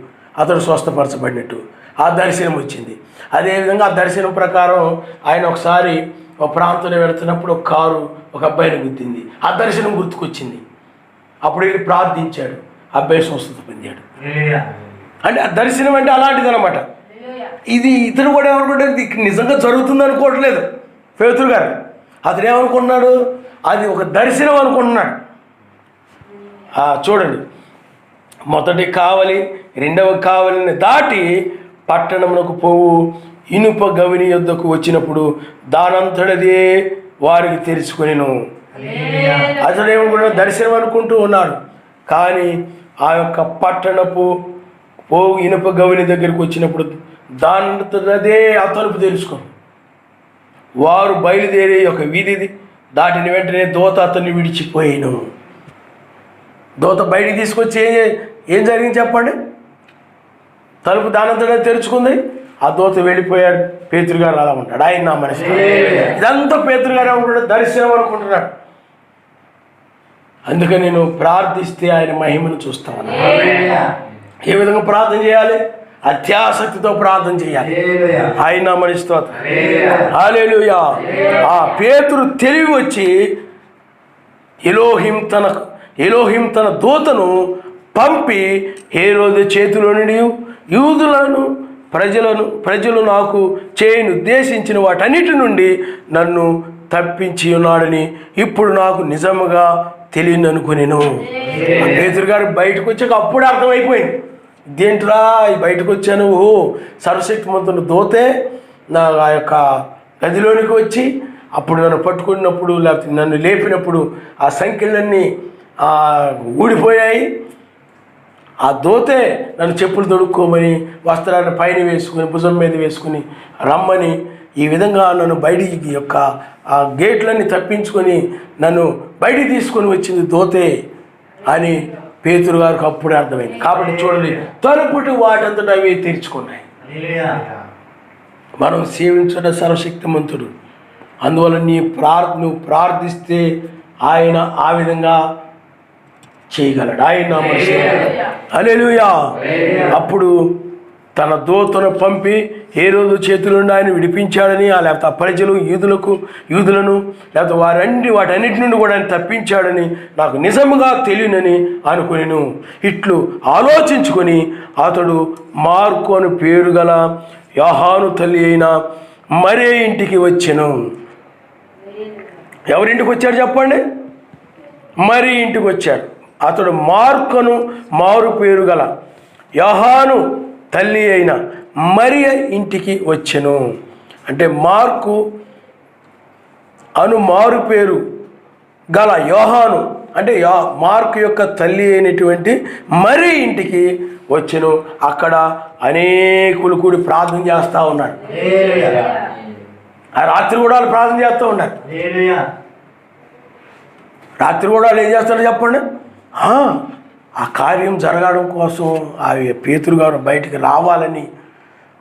S1: అతడు స్వస్థపరచబడినట్టు ఆ దర్శనం వచ్చింది. అదేవిధంగా ఆ దర్శనం ప్రకారం ఆయన ఒకసారి ఒక ప్రాంతంలో వెళుతున్నప్పుడు ఒక కారు ఒక అబ్బాయిని గుద్దింది. ఆ దర్శనం గుర్తుకొచ్చింది. అప్పుడు వెళ్ళి ప్రార్థించాడు, అబ్బాయి స్వస్థత పొందాడు. అంటే ఆ దర్శనం అంటే అలాంటిది అనమాట. ఇది ఇతను కూడా ఏమనుకుంటే నిజంగా జరుగుతుంది అనుకోవట్లేదు పేతురు గారు. అతను ఏమనుకుంటున్నాడు, అది ఒక దర్శనం అనుకుంటున్నాడు. చూడండి, మొదటి కావలి రెండవ కావలిని దాటి పట్టణమునకు పోవు ఇనుప గవిని యొద్దకు వచ్చినప్పుడు దానంతటదే వారికి తెలుసుకొనెను. అతడు ఏమనుకుంటున్నాడు, దర్శనం అనుకుంటూ ఉన్నాడు. కానీ ఆ యొక్క పట్టణపు ఇనుప గవిని దగ్గరికి వచ్చినప్పుడు దానిదే ఆ తలుపు తెలుసుకుంది. వారు బయలుదేరి ఒక వీధి దాటిన వెంటనే దూత అతన్ని విడిచిపోయాను. దూత బయటికి తీసుకొచ్చి ఏం జరిగింది చెప్పండి? తలుపు దానంతటా తెరుచుకుంది. ఆ దూత వెళ్ళిపోయాడు. పేతురు గారు అలా ఉంటాడు. ఆయన నా మనిషి. ఇదంతా పేతురు గారు అనుకుంటాడు, దర్శనం అనుకుంటున్నాడు. అందుకని నేను ప్రార్థిస్తే ఆయన మహిమను చూస్తాను. ఏ విధంగా ప్రార్థన చేయాలి? అత్యాసక్తితో ప్రార్థన చేయాలి. ఆయన నా మనిషి. హల్లెలూయా. ఆ పేతురు తెలివి వచ్చి ఎలోహిం తన దూతను పంపి హేరోదు చేతిలో నుండి యూదులను ప్రజలు నాకు చేయను ఉద్దేశించిన వాటన్నిటి నుండి నన్ను తప్పించి ఉన్నాడని ఇప్పుడు నాకు నిజముగా తెలియను అనుకునేను. పేతురు గారు బయటకు వచ్చాక అప్పుడు అర్థమైపోయింది. ఇదేంట్రా బయటకు వచ్చాను, సర్వశక్తిమంతుని దూతే నా ఆ యొక్క గదిలోనికి వచ్చి అప్పుడు నన్ను పట్టుకున్నప్పుడు లేకపోతే నన్ను లేపినప్పుడు ఆ సంఖ్యలన్నీ ఊడిపోయాయి. ఆ దూతే నన్ను చెప్పులు తొడుక్కోమని వస్త్రాన్ని పైన వేసుకుని భుజం మీద వేసుకుని రమ్మని ఈ విధంగా నన్ను బయటికి యొక్క ఆ గేట్లన్నీ తప్పించుకొని నన్ను బయటికి తీసుకొని వచ్చింది దూతే అని పేతురు గారికి అప్పుడే అర్థమైంది. కాబట్టి చూడండి, తలుపుటి వాటంతటా అవి తెరుచుకున్నాయి. మనం సేవించిన సర్వశక్తిమంతుడు. అందువల్ల నువ్వు ప్రార్థిస్తే ఆయన ఆ విధంగా చేయగలడు. ఆయన హల్లెలూయా. అప్పుడు తన దూతను పంపి హేరోదు చేతుల నుండి ఆయన విడిపించాడని, లేకపోతే ఆ ప్రజలు యూదులను లేకపోతే వాటన్నిటి నుండి కూడా ఆయన తప్పించాడని నాకు నిజముగా తెలియనని అనుకునేను. ఇట్లు ఆలోచించుకొని అతడు మార్కు అని పేరు గల యోహాను తల్లి అయిన మరే ఇంటికి వచ్చెను. ఎవరింటికి వచ్చాడు చెప్పండి? మరి ఇంటికి వచ్చాడు. అతడు మార్కును మారు పేరు గల యోహాను తల్లి అయిన మరియ ఇంటికి వచ్చెను. అంటే మార్కు అను మారు పేరు గల యోహాను అంటే మార్కు యొక్క తల్లి అయినటువంటి మరి ఇంటికి వచ్చెను. అక్కడ అనేకులు కూడి ప్రార్థన చేస్తూ ఉన్నారు. ఆ రాత్రి కూడా వాళ్ళు ప్రార్థన చేస్తూ ఉన్నారు. రాత్రి కూడా వాళ్ళు ఏం చేస్తారో చెప్పండి? ఆ కార్యం జరగడం కోసం ఆ పేతురు గారు బయటికి రావాలని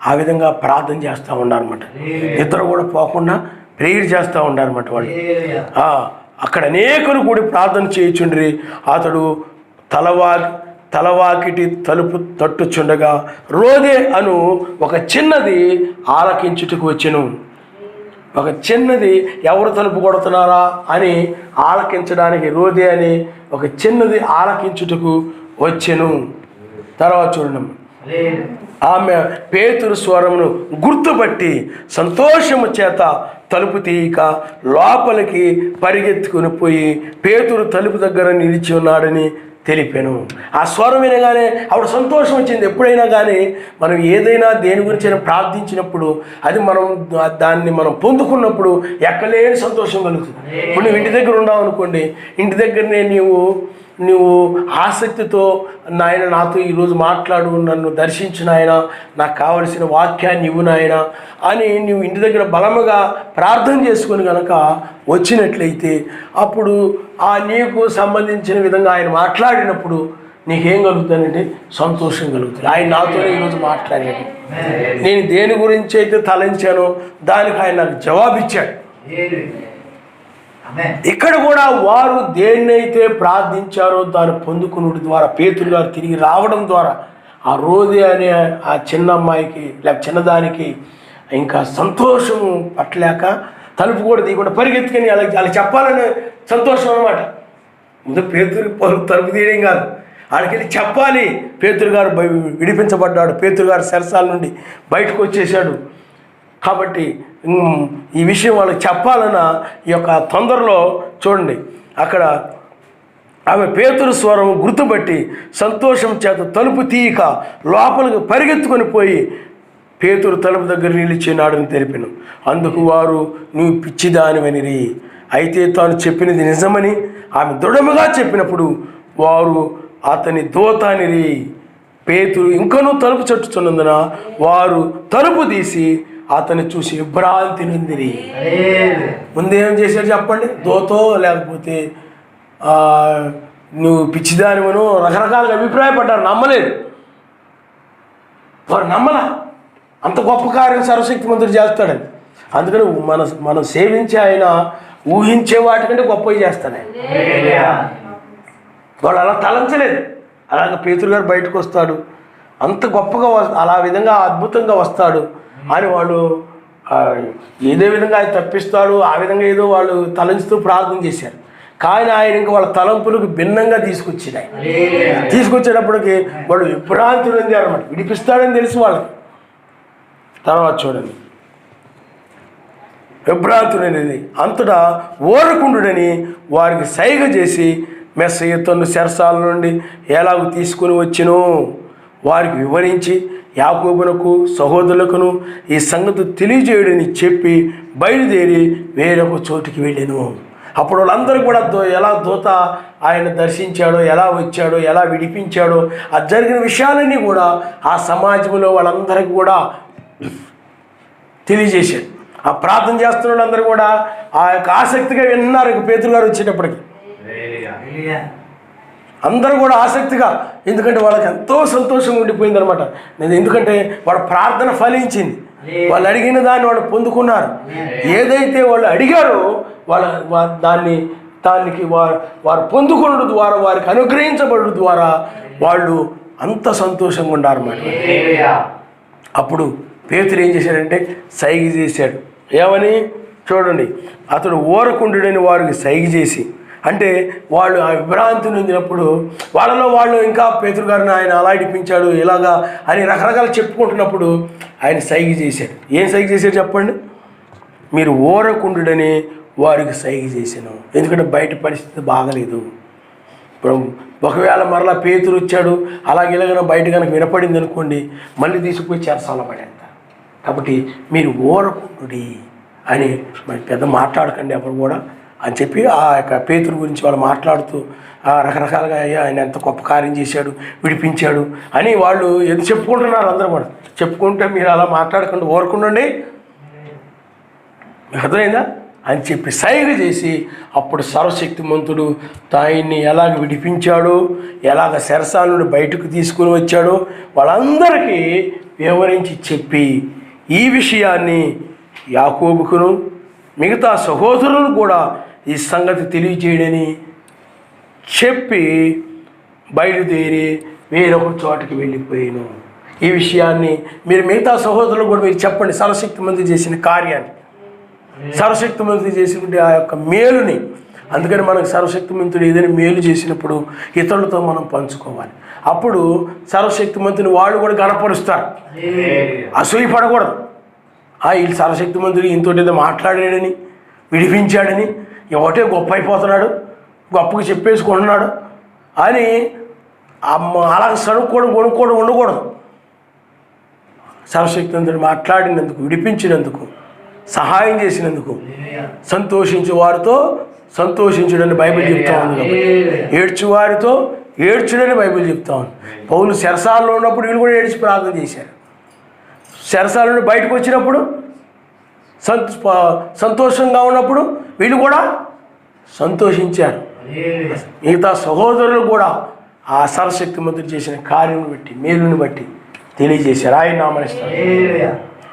S1: ఆ విధంగా ప్రార్థన చేస్తూ ఉన్నారన్నమాట. ఇద్దరు కూడా పోకుండా ప్రేయర్ చేస్తూ ఉన్నారన్నమాట వాళ్ళు. అక్కడ అనేకులు కూడి ప్రార్థన చేయుచుండ్రి. అతడు తలవాకిటి తలుపు తట్టుచుండగా రోదే అను ఒక చిన్నది ఆలకించుటకు వచ్చెను. ఒక చిన్నది ఎవరు తలుపు కొడుతున్నారా అని ఆలకించడానికి రోదే అని ఒక చిన్నది ఆలకించుటకు వచ్చెను. తర్వాత చూడండి, ఆమె పేతురు స్వరమును గుర్తుపట్టి సంతోషము చేత తలుపు తీయక లోపలికి పరిగెత్తుకుని పోయి పేతురు తలుపు దగ్గర నిలిచి ఉన్నాడని తెలిపాను. ఆ స్వరం వినగానే ఆవిడ సంతోషం వచ్చింది. ఎప్పుడైనా కానీ మనం ఏదైనా దేని గురించి ప్రార్థించినప్పుడు దాన్ని మనం పొందుకున్నప్పుడు ఎక్కలేని సంతోషం కలుగుతుంది. ఇప్పుడు నువ్వు ఇంటి దగ్గర ఉన్నావు అనుకోండి, ఇంటి దగ్గరనే నువ్వు ఆసక్తితో నాయన నాతో ఈరోజు మాట్లాడు, నన్ను దర్శించు నాయన, నాకు కావలసిన వాక్యాన్ని ఇవ్వు నాయన అని నువ్వు ఇంటి దగ్గర బలముగా ప్రార్థన చేసుకొని కనుక వచ్చినట్లయితే అప్పుడు నీకు సంబంధించిన విధంగా ఆయన మాట్లాడినప్పుడు నీకేం కలుగుతుందంటే సంతోషం కలుగుతుంది. ఆయన నాతోనే ఈరోజు మాట్లాడాడు. నేను దేని గురించి అయితే తలంచానో దానికి ఆయన నాకు జవాబిచ్చాడు. ఇక్కడ కూడా వారు దేన్నైతే ప్రార్థించారో దాన్ని పొందుకునుడి ద్వారా పేతురు గారు తిరిగి రావడం ద్వారా ఆ రోదే అనే ఆ చిన్న అమ్మాయికి లేక చిన్నదానికి ఇంకా సంతోషం పట్టలేక తలుపు కూడా తీయకుండా పరిగెత్తుకొని అలా చెప్పాలనే సంతోషం అన్నమాట. ముందు పేతురు తలుపు తీయడం కాదు, ఆడికెళ్ళి చెప్పాలి. పేతురు గారు విడిపించబడ్డాడు, పేతురు గారు చెరసాల నుండి బయటకు వచ్చేసాడు. కాబట్టి ఈ విషయం వాళ్ళకి చెప్పాలన్న ఈ యొక్క తొందరలో చూడండి, అక్కడ ఆమె పేతురు స్వరం గుర్తుపట్టి సంతోషం చేత తలుపు తీయక లోపలికి పరిగెత్తుకొని పోయి పేతురు తలుపు దగ్గర నిలిచినాడని తెలిపాను. అందుకు వారు నువ్వు పిచ్చిదానివనిరి. అయితే తాను చెప్పినది నిజమని ఆమె దృఢముగా చెప్పినప్పుడు వారు అతని దూత అనిరి. పేతురు ఇంకనూ తలుపు చట్టుచున్నందున వారు తలుపు తీసి అతన్ని చూసి భ్రాంతి నొందిరి. ముందేం చేశాడు చెప్పండి? దోతో లేకపోతే నువ్వు పిచ్చిదానివను రకరకాలుగా అభిప్రాయపడ్డారు, నమ్మలేదు. వారు నమ్మలా అంత గొప్ప కార్యం సర్వశక్తిమంతుడు చేస్తాడని. అందుకని మనం సేవించే ఆయన ఊహించే వాటికంటే గొప్పవి చేస్తాడు. వాళ్ళు అలా తలంచలేదు. అలాగే పేతురు గారు బయటకు వస్తాడు, అంత గొప్పగా అలా విధంగా అద్భుతంగా వస్తాడు అని వాళ్ళు ఏదో విధంగా ఆయన తప్పిస్తాడు, ఆ విధంగా ఏదో వాళ్ళు తలంచుతూ ప్రార్థన చేశారు. కానీ ఆయన ఇంకా వాళ్ళ తలంపులకు భిన్నంగా తీసుకొచ్చాడు. ఆయన తీసుకొచ్చేటప్పటికి వాడు విభ్రాంతి నొందారు అన్నమాట. విడిపిస్తాడని తెలుసు వాళ్ళకి. తర్వాత చూడండి, విభ్రాంతి నొందింది. అంతటా ఓరకుండుడని వారికి సైగ చేసి మెస్సయ్య తన్ను చెరసాల నుండి ఎలాగూ తీసుకుని వచ్చినో వారికి వివరించి యాకోబునకు సహోదరులకును ఈ సంగతి తెలియజేయడని చెప్పి బయలుదేరి వేరొక చోటుకి వెళ్ళాను. అప్పుడు వాళ్ళందరూ కూడా ఎలా దూత ఆయన దర్శించాడో, ఎలా వచ్చాడో, ఎలా విడిపించాడో ఆ జరిగిన విషయాలన్నీ కూడా ఆ సమాజంలో వాళ్ళందరికీ కూడా తెలియజేశాడు. ఆ ప్రార్థన చేస్తున్న వాళ్ళందరూ కూడా ఆ యొక్క ఆసక్తిగా విన్నారు. పేతురు గారు వచ్చేటప్పటికి అందరూ కూడా ఆసక్తిగా, ఎందుకంటే వాళ్ళకి ఎంతో సంతోషంగా ఉండిపోయింది అనమాట. ఎందుకంటే వాళ్ళ ప్రార్థన ఫలించింది. వాళ్ళు అడిగిన దాన్ని వాళ్ళు పొందుకున్నారు. ఏదైతే వాళ్ళు అడిగారో దానికి వారు పొందుకున్న ద్వారా, వారికి అనుగ్రహించబడడం ద్వారా వాళ్ళు అంత సంతోషంగా ఉన్నారన్నమాట. అప్పుడు పేతురు ఏం చేశాడంటే సైగ చేశాడు. ఏమని చూడండి, అతడు ఓరకుండుడని వారికి సైగ చేసి, అంటే వాళ్ళు ఆ విభ్రాంతి నొందినప్పుడు వాళ్ళలో వాళ్ళు ఇంకా పేతురు గారిని ఆయన అలా ఇడిపించాడు ఇలాగా అని రకరకాలు చెప్పుకుంటున్నప్పుడు ఆయన సైగ చేశాడు. ఏం సైగ చేశాడు చెప్పండి? మీరు ఓరకుండుడని వారికి సైగ చేశాను. ఎందుకంటే బయట పరిస్థితి బాగలేదు. ఇప్పుడు ఒకవేళ మరలా పేతురు వచ్చాడు అలాగే ఇలాగైనా బయట కనుక వినపడింది అనుకోండి, మళ్ళీ తీసుకుపోయి చెరసాల పడేస్తారు. కాబట్టి మీరు ఓరకుండుడి అని మరి పెద్ద మాట్లాడకండి ఎవరు కూడా అని చెప్పి ఆ యొక్క పేతురు గురించి వాళ్ళు మాట్లాడుతూ రకరకాలుగా ఆయన ఎంత గొప్ప కార్యం చేశాడు, విడిపించాడు అని వాళ్ళు ఎందుకు చెప్పుకుంటున్నారు. అందరూ కూడా చెప్పుకుంటే మీరు అలా మాట్లాడకుండా ఓరకుండండి, మీకు అర్థమైందా అని చెప్పి సైగ చేసి అప్పుడు సర్వశక్తిమంతుడు ఆయన్ని ఎలాగ విడిపించాడో, ఎలాగ చెరసాల నుండి బయటకు తీసుకుని వచ్చాడో వాళ్ళందరికీ వివరించి చెప్పి ఈ విషయాన్ని యాకోబుకును మిగతా సహోదరులు కూడా ఈ సంగతి తెలియజేయడని చెప్పి బయలుదేరి వేరొక చోటకి వెళ్ళిపోయాను. ఈ విషయాన్ని మీరు మిగతా సహోదరులు కూడా మీరు చెప్పండి, సర్వశక్తిమంతుడు చేసిన కార్యాన్ని, సర్వశక్తిమంతుడు చేసినటువంటి ఆ యొక్క మేలుని. అందుకని మనకు సర్వశక్తిమంతుడు ఏదైనా మేలు చేసినప్పుడు ఇతరులతో మనం పంచుకోవాలి. అప్పుడు సర్వశక్తిమంతుని వాళ్ళు కూడా గణపరుస్తారు. అసూయపడకూడదు. వీళ్ళు సర్వశక్తిమంతుడు ఇంతోటి ఏదో మాట్లాడాడని, విడిపించాడని, ఒకటే గొప్ప అయిపోతున్నాడు, గొప్పగా చెప్పేసుకుంటున్నాడు అని అలా కొనుక్కోవడం ఉండకూడదు. సర్వశక్తిమంతుడు మాట్లాడినందుకు, విడిపించినందుకు, సహాయం చేసినందుకు సంతోషించు వారితో సంతోషించుడని బైబిల్ చెప్తా ఉంది. కాబట్టి ఏడ్చువారితో ఏడ్చుడని బైబిల్ చెప్తా ఉంది. పౌలు చెరసాలలో ఉన్నప్పుడు వీళ్ళు కూడా ఏడ్చి ప్రార్థన చేశారు. చెరసాల నుండి బయటకు వచ్చినప్పుడు సంతోషంగా ఉన్నప్పుడు వీళ్ళు కూడా సంతోషించారు. మిగతా సహోదరులు కూడా ఆ సర్వశక్తిమంతుడు చేసిన కార్యం బట్టి, మేలుని బట్టి తెలియజేశారు. ఆయన నామనిస్తారు.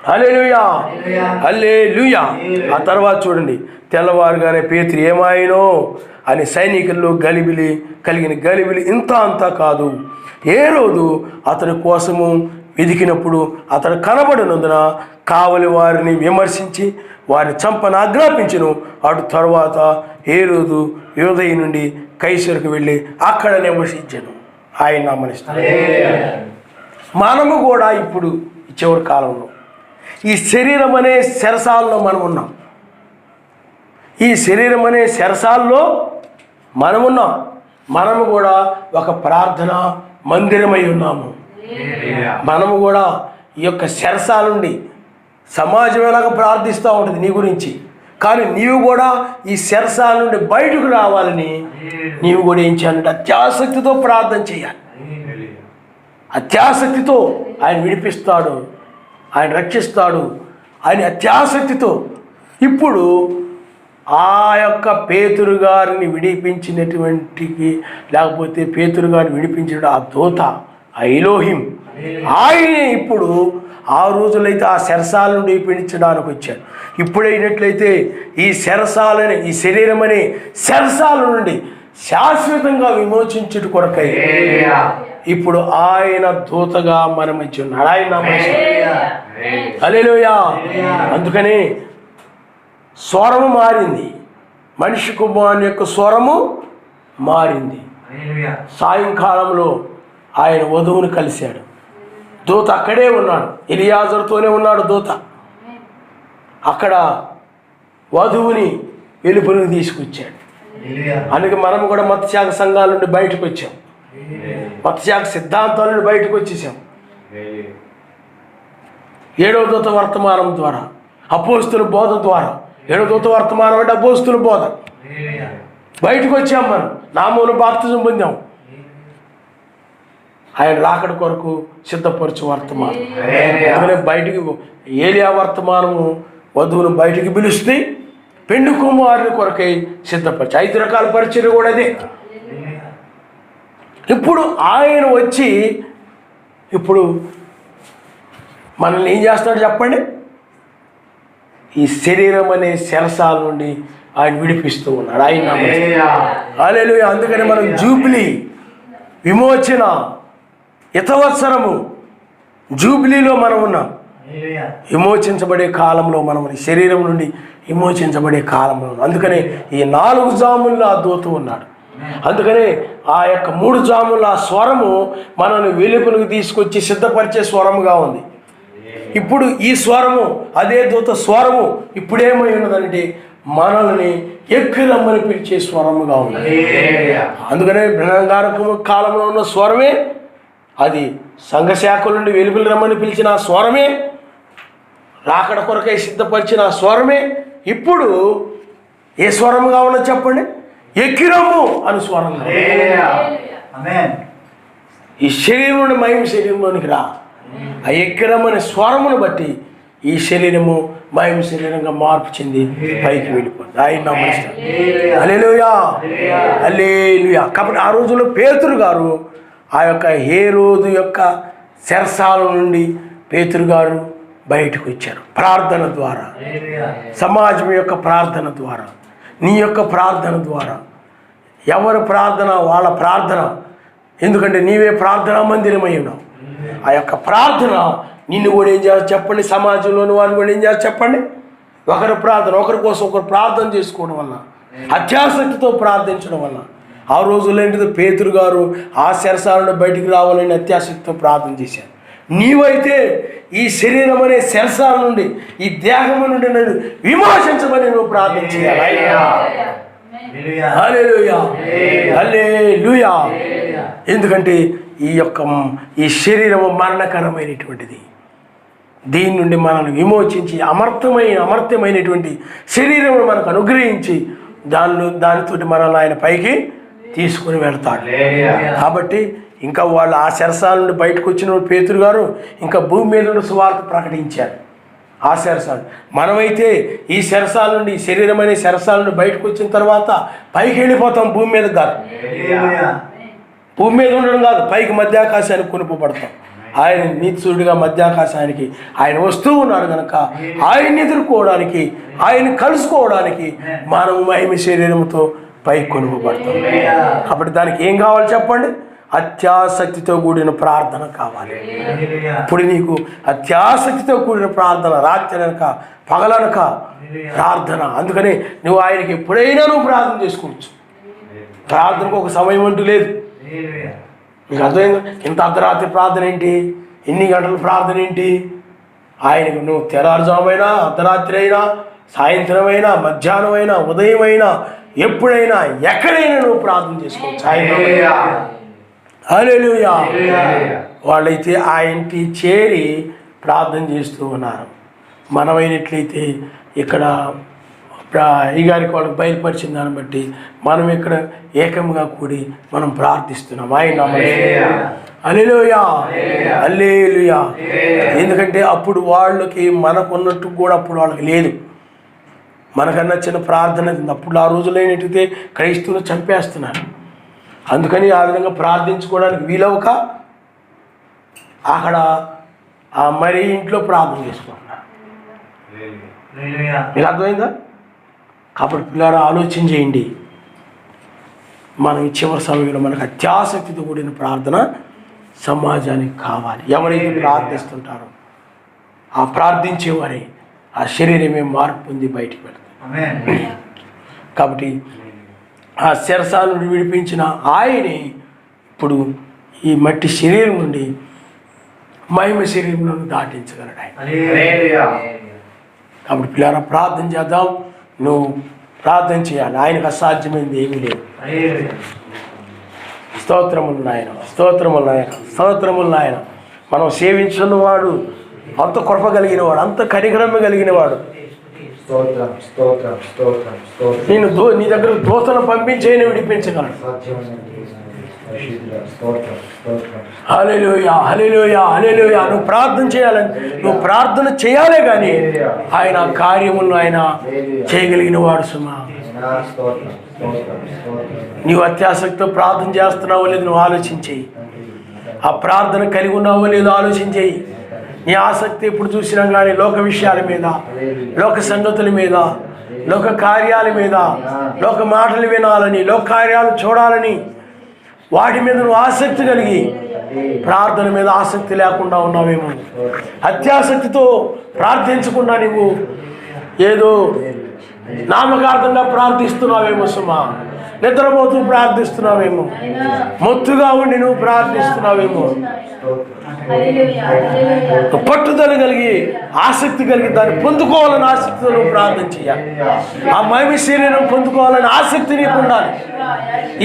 S1: హల్లెలూయా, హల్లెలూయా. ఆ తర్వాత చూడండి, తెల్లవారుగానే పేతురు ఏమాయనో అని సైనికుల్లో కలిగిన గలిబిలి ఇంత అంతా కాదు. ఏ రోజు అతని కోసము వెదికినప్పుడు అతడు కనబడినందున కావలి వారిని విమర్శించి వారిని చంపని ఆజ్ఞాపించెను. అటు తర్వాత హేరోదు యూదయ నుండి కైసరుకు వెళ్ళి అక్కడ నివసించెను. ఆయన నామనిస్తాడు. మనము కూడా ఇప్పుడు చివరి కాలంలో ఈ శరీరం అనే చెరసాలలో మనం ఉన్నాం. ఈ శరీరం అనే చెరసాలలో మనమున్నాం. మనము కూడా ఒక ప్రార్థన మందిరమై ఉన్నాము. మనము కూడా ఈ యొక్క చెరసాల నుండి సమాజం ఎలాగ ప్రార్థిస్తూ ఉంటుంది నీ గురించి, కానీ నీవు కూడా ఈ చెరసాల నుండి బయటకు రావాలని నీవు కూడా ఏం చేయాలంటే అత్యాసక్తితో ప్రార్థన చేయాలి. అత్యాసక్తితో ఆయన విడిపిస్తాడు, ఆయన రక్షిస్తాడు. ఆయన అత్యాసక్తితో ఇప్పుడు ఆ యొక్క పేతురు గారిని విడిపించినటువంటికి, లేకపోతే పేతురు గారిని విడిపించిన ఆ దూత, ఆ ఎలోహిం, ఆయనే ఇప్పుడు ఆ రోజులైతే ఆ శరసాల నుండి విడిపించడానికి వచ్చాడు. ఇప్పుడైనట్లయితే ఈ శరసాలని, ఈ శరీరం అనే శరసాల నుండి శాశ్వతంగా విమోచించుట కొరకై ఇప్పుడు ఆయన దూతగా మన మధ్య ఉన్నాడు. ఆయన హల్లెలూయా. అందుకని స్వరము మారింది, మనిషి కుమారుని యొక్క స్వరము మారింది. సాయంకాలంలో ఆయన వధువుని కలిశాడు. దూత అక్కడే ఉన్నాడు, ఎలియాజరుతోనే ఉన్నాడు దూత. అక్కడ వధువుని వెలుపలికి తీసుకొచ్చాడు. అందుకే మనం కూడా మత్స్యాగ సంఘాల నుండి బయటకు వచ్చాం, మత్స్యాగ సిద్ధాంతాల నుండి బయటకు వచ్చేసాం. 7వ దూత వర్తమానం ద్వారా, అపోస్తుల బోధ ద్వారా, 7వ దూత వర్తమానం అంటే అపోస్తుల బోధ, బయటకు వచ్చాం. మనం నామమున బాప్తిజం పొందాం. ఆయన రాకడ కొరకు సిద్ధపరచు వర్తమానం. అందుకనే బయటికి ఏలియా వర్తమానము వధువును బయటికి పిలుస్తే పెండు కుమారుని కొరకై సిద్ధపరచు. 5 రకాల పరిచర్య కూడా అదే. ఇప్పుడు ఆయన వచ్చి ఇప్పుడు మనల్ని ఏం చేస్తాడు చెప్పండి? ఈ శరీరం అనే శరసాల నుండి ఆయన విడిపిస్తూ ఉన్నాడు. ఆయన హల్లెలూయా. అందుకని మనం జూబిలీ, విమోచన, హితవత్సరము, జూబిలీలో మనం ఉన్నాం. విమోచించబడే కాలంలో మనం ఈ శరీరం నుండి విమోచించబడే కాలంలో ఉన్నాం. అందుకనే ఈ 4 జాముల్లో ఆ దూత ఉన్నాడు. అందుకనే ఆ యొక్క 3 జాముల స్వరము మనల్ని వెలుపలికి తీసుకొచ్చి సిద్ధపరిచే స్వరముగా ఉంది. ఇప్పుడు ఈ స్వరము, అదే దూత స్వరము ఇప్పుడేమై ఉన్నదంటే మనల్ని ఎక్కి రమ్మని పిలిచే స్వరముగా ఉంది. అందుకనే బ్రహ్మంగారకము కాలంలో ఉన్న స్వరమే అది, సంఘశాఖల నుండి వెలుపలి రమ్మని పిలిచిన ఆ స్వరమే, రాకడ కొరకై సిద్ధపరిచిన ఆ స్వరమే ఇప్పుడు ఏ స్వరముగా ఉన్నది చెప్పండి? ఎక్కిరమ్ము అని స్వరం. ఈ శరీరం నుండి మహిమ శరీరంలోనికి రా. ఆ ఎక్కిరమ్ము అనే స్వరమును బట్టి ఈ శరీరము మహిమ శరీరంగా మార్పు చెంది పైకి వెళ్ళిపోతుంది. ఆయన నమస్కారం. హల్లెలూయా, హల్లెలూయా. కాబట్టి ఆ రోజుల్లో పేతురు గారు ఆ యొక్క హేరోదు యొక్క శరసాల నుండి పేతురు గారు బయటకు వచ్చారు. ప్రార్థన ద్వారా, సమాజం యొక్క ప్రార్థన ద్వారా, నీ యొక్క ప్రార్థన ద్వారా, ఎవరి ప్రార్థన వాళ్ళ ప్రార్థన. ఎందుకంటే నీవే ప్రార్థనా మందిరమై ఉన్నావు. ఆ యొక్క ప్రార్థన నిన్ను కూడా ఏం చేయాలి చెప్పండి? సమాజంలోని వాళ్ళు కూడా ఏం చేయాలి చెప్పండి? ఒకరి ప్రార్థన, ఒకరి కోసం ఒకరు ప్రార్థన చేసుకోవడం వల్ల, అత్యాసక్తితో ప్రార్థించడం వల్ల. ఆ రోజుల్లో ఏంటిది? పేతురు గారు ఆ శరసాలను బయటికి రావాలని అత్యాసక్తితో ప్రార్థన చేశారు. నీవైతే ఈ శరీరం అనే శరసాల నుండి, ఈ దేహము నుండి నన్ను విమోచించమని నువ్వు ప్రార్థన చేయాలి. హల్లెలూయా, హల్లెలూయా. ఎందుకంటే ఈ శరీరము మరణకరమైనటువంటిది. దీని నుండి మనల్ని విమోచించి అమర్త్యమైనటువంటి శరీరం మనకు అనుగ్రహించి దానితోటి మనల్ని ఆయన పైకి తీసుకుని వెళ్తాడు. కాబట్టి ఇంకా వాళ్ళు ఆ శరసాల నుండి బయటకు వచ్చిన పేతురు గారు ఇంకా భూమి మీద నుండి సువార్త ప్రకటించారు. ఆ శరసాలు మనమైతే ఈ శరసాల నుండి, ఈ శరీరం అనే శరసాల నుండి బయటకు వచ్చిన తర్వాత పైకి వెళ్ళిపోతాం. భూమి మీద కాదు, భూమి మీద ఉండడం కాదు, పైకి మధ్యాకాశానికి కొనుపబడతాం. ఆయన నీతిశూరుడిగా మధ్యాకాశానికి ఆయన వస్తూ ఉన్నాడు కనుక ఆయన్ని ఎదుర్కోవడానికి, ఆయన కలుసుకోవడానికి మనం మహిమ శరీరంతో పైకి కొనుపబడతాం. కాబట్టి దానికి ఏం కావాలి చెప్పండి? అత్యాసక్తితో కూడిన ప్రార్థన కావాలి. ఇప్పుడు నీకు అత్యాసక్తితో కూడిన ప్రార్థన, రాత్రనక పగలనక ప్రార్థన. అందుకని నువ్వు ఆయనకి ఎప్పుడైనా నువ్వు ప్రార్థన చేసుకోవచ్చు. ప్రార్థనకు ఒక సమయం అంటూ లేదు. మీకు అర్థమైందా? ఇంత అర్ధరాత్రి ప్రార్థన ఏంటి? ఎన్ని గంటల ప్రార్థన ఏంటి? ఆయనకు నువ్వు తెల్లారుజామైనా, అర్ధరాత్రి అయినా, సాయంత్రం అయినా, మధ్యాహ్నం అయినా, ఉదయం అయినా, ఎప్పుడైనా ఎక్కడైనా నువ్వు ప్రార్థన చేసుకోవచ్చు. హల్లెలూయా. వాళ్ళైతే ఆ ఇంటి చేరి ప్రార్థన చేస్తూ ఉన్నారు. మనమైనట్లయితే ఇక్కడ ఈ గారికి వాళ్ళకి బయలుపరిచిన దాన్ని బట్టి మనం ఇక్కడ ఏకంగా కూడి మనం ప్రార్థిస్తున్నాం ఆయన హల్లెలూయా హల్లెలూయా. ఎందుకంటే అప్పుడు వాళ్ళకి మనకున్నట్టు కూడా అప్పుడు వాళ్ళకి లేదు. మనకన్నా చిన్న ప్రార్థన అప్పుడు ఆ రోజుల్లో ఏంటంటే క్రైస్తవులు చంపేస్తున్నారు. అందుకని ఆ విధంగా ప్రార్థించుకోవడానికి వీలవక అక్కడ ఆ మరి ఇంట్లో ప్రార్థన చేసుకుంటున్నారు. మీకు అర్థమైందా? కాబట్టి పిల్లలు ఆలోచన చేయండి. మనం ఈ చివరి సమయంలో మనకు అత్యాసక్తితో కూడిన ప్రార్థన సమాజానికి కావాలి. ఎవరైతే ప్రార్థిస్తుంటారో ఆ ప్రార్థించేవారే ఆ శరీరమే మార్పు పొంది బయటికి వెళ్తారు. కాబట్టి ఆ శిరసాలను విడిపించిన ఆయనే ఇప్పుడు ఈ మట్టి శరీరం నుండి మహిమ శరీరం దాటించగలడు ఆయన. కాబట్టి పిల్లరా ప్రార్థన చేద్దాం. నువ్వు ప్రార్థన చేయాలి. ఆయనకు అసాధ్యమైంది ఏమీ లేదు. స్తోత్రములు నాయన, స్తోత్రములు నాయన, స్తోత్రములు నాయన. మనం సేవించున్నవాడు అంత కృప కలిగిన వాడు, అంత కనికరమ కలిగిన వాడు. నేను నీ దగ్గర దోతను పంపించేయని విడిపించగలడు. హల్లెలూయా హల్లెలూయా హల్లెలూయా. నువ్వు ప్రార్థన చేయాలని నువ్వు ప్రార్థన చేయాలే కానీ ఆయన కార్యములను ఆయన చేయగలిగిన వాడు సుమా. నీవు అత్యాసక్తితో ప్రార్థన చేస్తున్నావో లేదు నువ్వు ఆలోచించేయి. ఆ ప్రార్థన కలిగి ఉన్నావో లేదో ఆలోచించేయి. నీ ఆసక్తి ఎప్పుడు చూసినా కానీ లోక విషయాల మీద, లోక సంగతుల మీద, లోక కార్యాల మీద, లోక మాటలు వినాలని, లోక కార్యాలు చూడాలని వాటి మీద నువ్వు ఆసక్తి కలిగి ప్రార్థన మీద ఆసక్తి లేకుండా ఉన్నావేమో. అత్యాసక్తితో ప్రార్థించకుండా నువ్వు ఏదో నామకార్థంగా ప్రార్థిస్తున్నావేమో సుమా. నిద్రపోతూ ప్రార్థిస్తున్నావేమో, మొత్తుగా ఉండి నువ్వు ప్రార్థిస్తున్నావేమో. పట్టుదల కలిగి ఆసక్తి కలిగి దాన్ని పొందుకోవాలని ఆసక్తితో నువ్వు ప్రార్థన చేయాలి. ఆ మహిమ శరీరం పొందుకోవాలని ఆసక్తి నీకు ఉండాలి.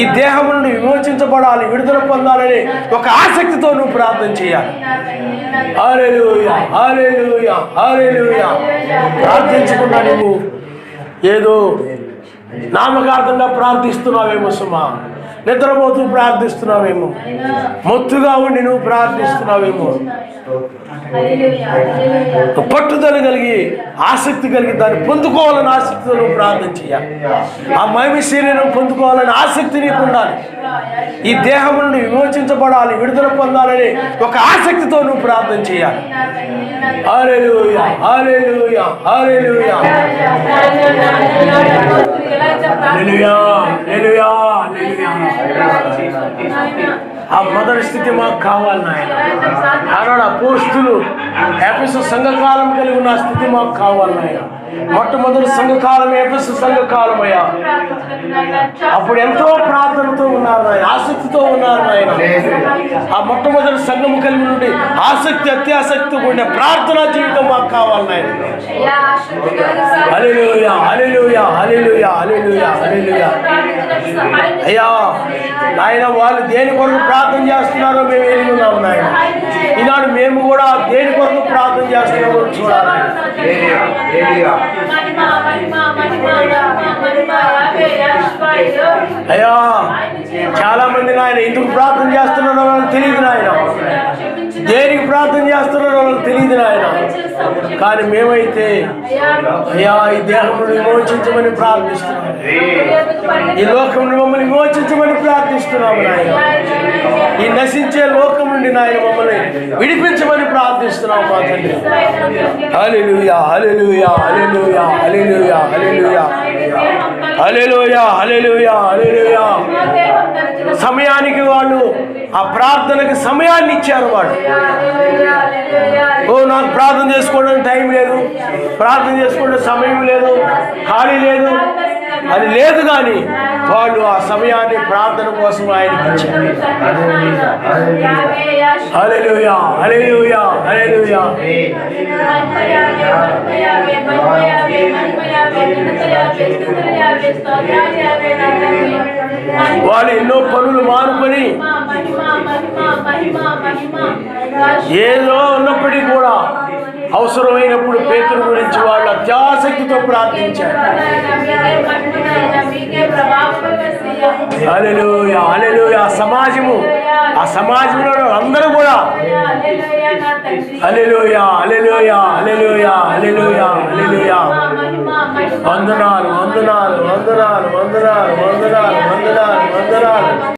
S1: ఈ దేహం నుండి విమోచించబడాలి, విడుదల పొందాలని ఒక ఆసక్తితో నువ్వు ప్రార్థన చేయాలి. హల్లెలూయా హల్లెలూయా హల్లెలూయా. ప్రార్థించకుండా నువ్వు ఏదో నామకార్థంగా ప్రార్థిస్తున్నావేమో సుమా. నిద్రపోతూ ప్రార్థిస్తున్నావేమో, మొత్తుగా ఉండి నువ్వు ప్రార్థిస్తున్నావేమో. పట్టుదల కలిగి ఆసక్తి కలిగి దాన్ని పొందుకోవాలని ఆసక్తితో నువ్వు ప్రార్థన చేయాలి. ఆ మహిమ శరీరం పొందుకోవాలని ఆసక్తి నీకు ఉండాలి. ఈ దేహం నుండి విమోచించబడాలి, విడుదల పొందాలని ఒక ఆసక్తితో నువ్వు ప్రార్థన చేయాలి. హల్లెలూయా హల్లెలూయా హల్లెలూయా హల్లెలూయా హల్లెలూయా హల్లెలూయా. ఆ మొదటి స్థితి మాకు కావాలి నాయన. ఆనాడు అపోస్తులు ఎఫెసు సంఘకాలం కలిగి ఉన్న స్థితి మాకు కావాలి నాయన. మొట్టమొదటి సంఘకాలం ఎఫెసు సంఘకాలం అయ్యా. అప్పుడు ఎంతో ప్రార్థనతో ఉన్నారు నాయన, ఆసక్తితో ఉన్నారు నాయన. ఆ మొట్టమొదటి సంఘము కలిగి నుండి ఆసక్తి అత్యాసక్తితో కూడిన ప్రార్థనా జీవితం మాకు కావాలి నాయన. హల్లెలూయా హల్లెలూయా హల్లెలూయా హల్లెలూయా హల్లెలూయా. అయ్యా నాయన వాళ్ళు దేని కొరకు ప్రార్థన చేస్తున్నారో మేము ఎరిగి ఉన్నాము నాయన. ఈనాడు మేము కూడా దేని కొరకు ప్రార్థన చేస్తున్నామో చూడాలి. అయ్యా చాలా మంది నాయన ఎందుకు ప్రార్థన చేస్తున్నారో వాళ్ళకి తెలియదు నాయన, దేనికి ప్రార్థన చేస్తున్నారో వాళ్ళకి తెలియదు నాయన. కానీ మేమైతే అయ్యా ఈ దేహం విమోచించమని ప్రార్థిస్తున్నాము, ఈ లోకం నుండి మమ్మల్ని విమోచించమని ప్రార్థిస్తున్నాము నాయన. ఈ నశించే లోకం నుండి నాయన మమ్మల్ని విడిపించమని ప్రార్థిస్తున్నాము మా తండ్రి. హల్లెలూయా హల్లెలూయా హల్లెలూయా హల్లెలూయా హల్లెలూయా హల్లెలూయా హల్లెలూయా హల్లెలూయా. సమయానికి వాళ్ళు ఆ ప్రార్థనకి సమయాన్ని ఇచ్చారు. వాళ్ళు ఓ నాకు ప్రార్థన చేసుకోవడానికి టైం లేదు, ప్రార్థన చేసుకోవడానికి సమయం లేదు, ఖాళీ లేదు అది లేదు, కానీ వాళ్ళు ఆ సమయాన్ని ప్రార్థన కోసం ఆయనకి ఇచ్చారు. హల్లెలూయా హల్లెలూయా హల్లెలూయా. వాళ్ళు ఎన్నో పనులు మానుకొని ఏదో ఉన్నప్పటికీ కూడా అవసరమైనప్పుడు పేతురు గురించి వాళ్ళు అత్యాసక్తితో ప్రార్థించాడు. హల్లెలూయా, హల్లెలూయా. ఆ సమాజంలో అందరూ కూడా హల్లెలూయా, హల్లెలూయా, హల్లెలూయా, హల్లెలూయా, హల్లెలూయా. వందనాలు, వందనాలు, వందనాలు, వందనాలు, వందనాలు, వందనాలు, వందనాలు.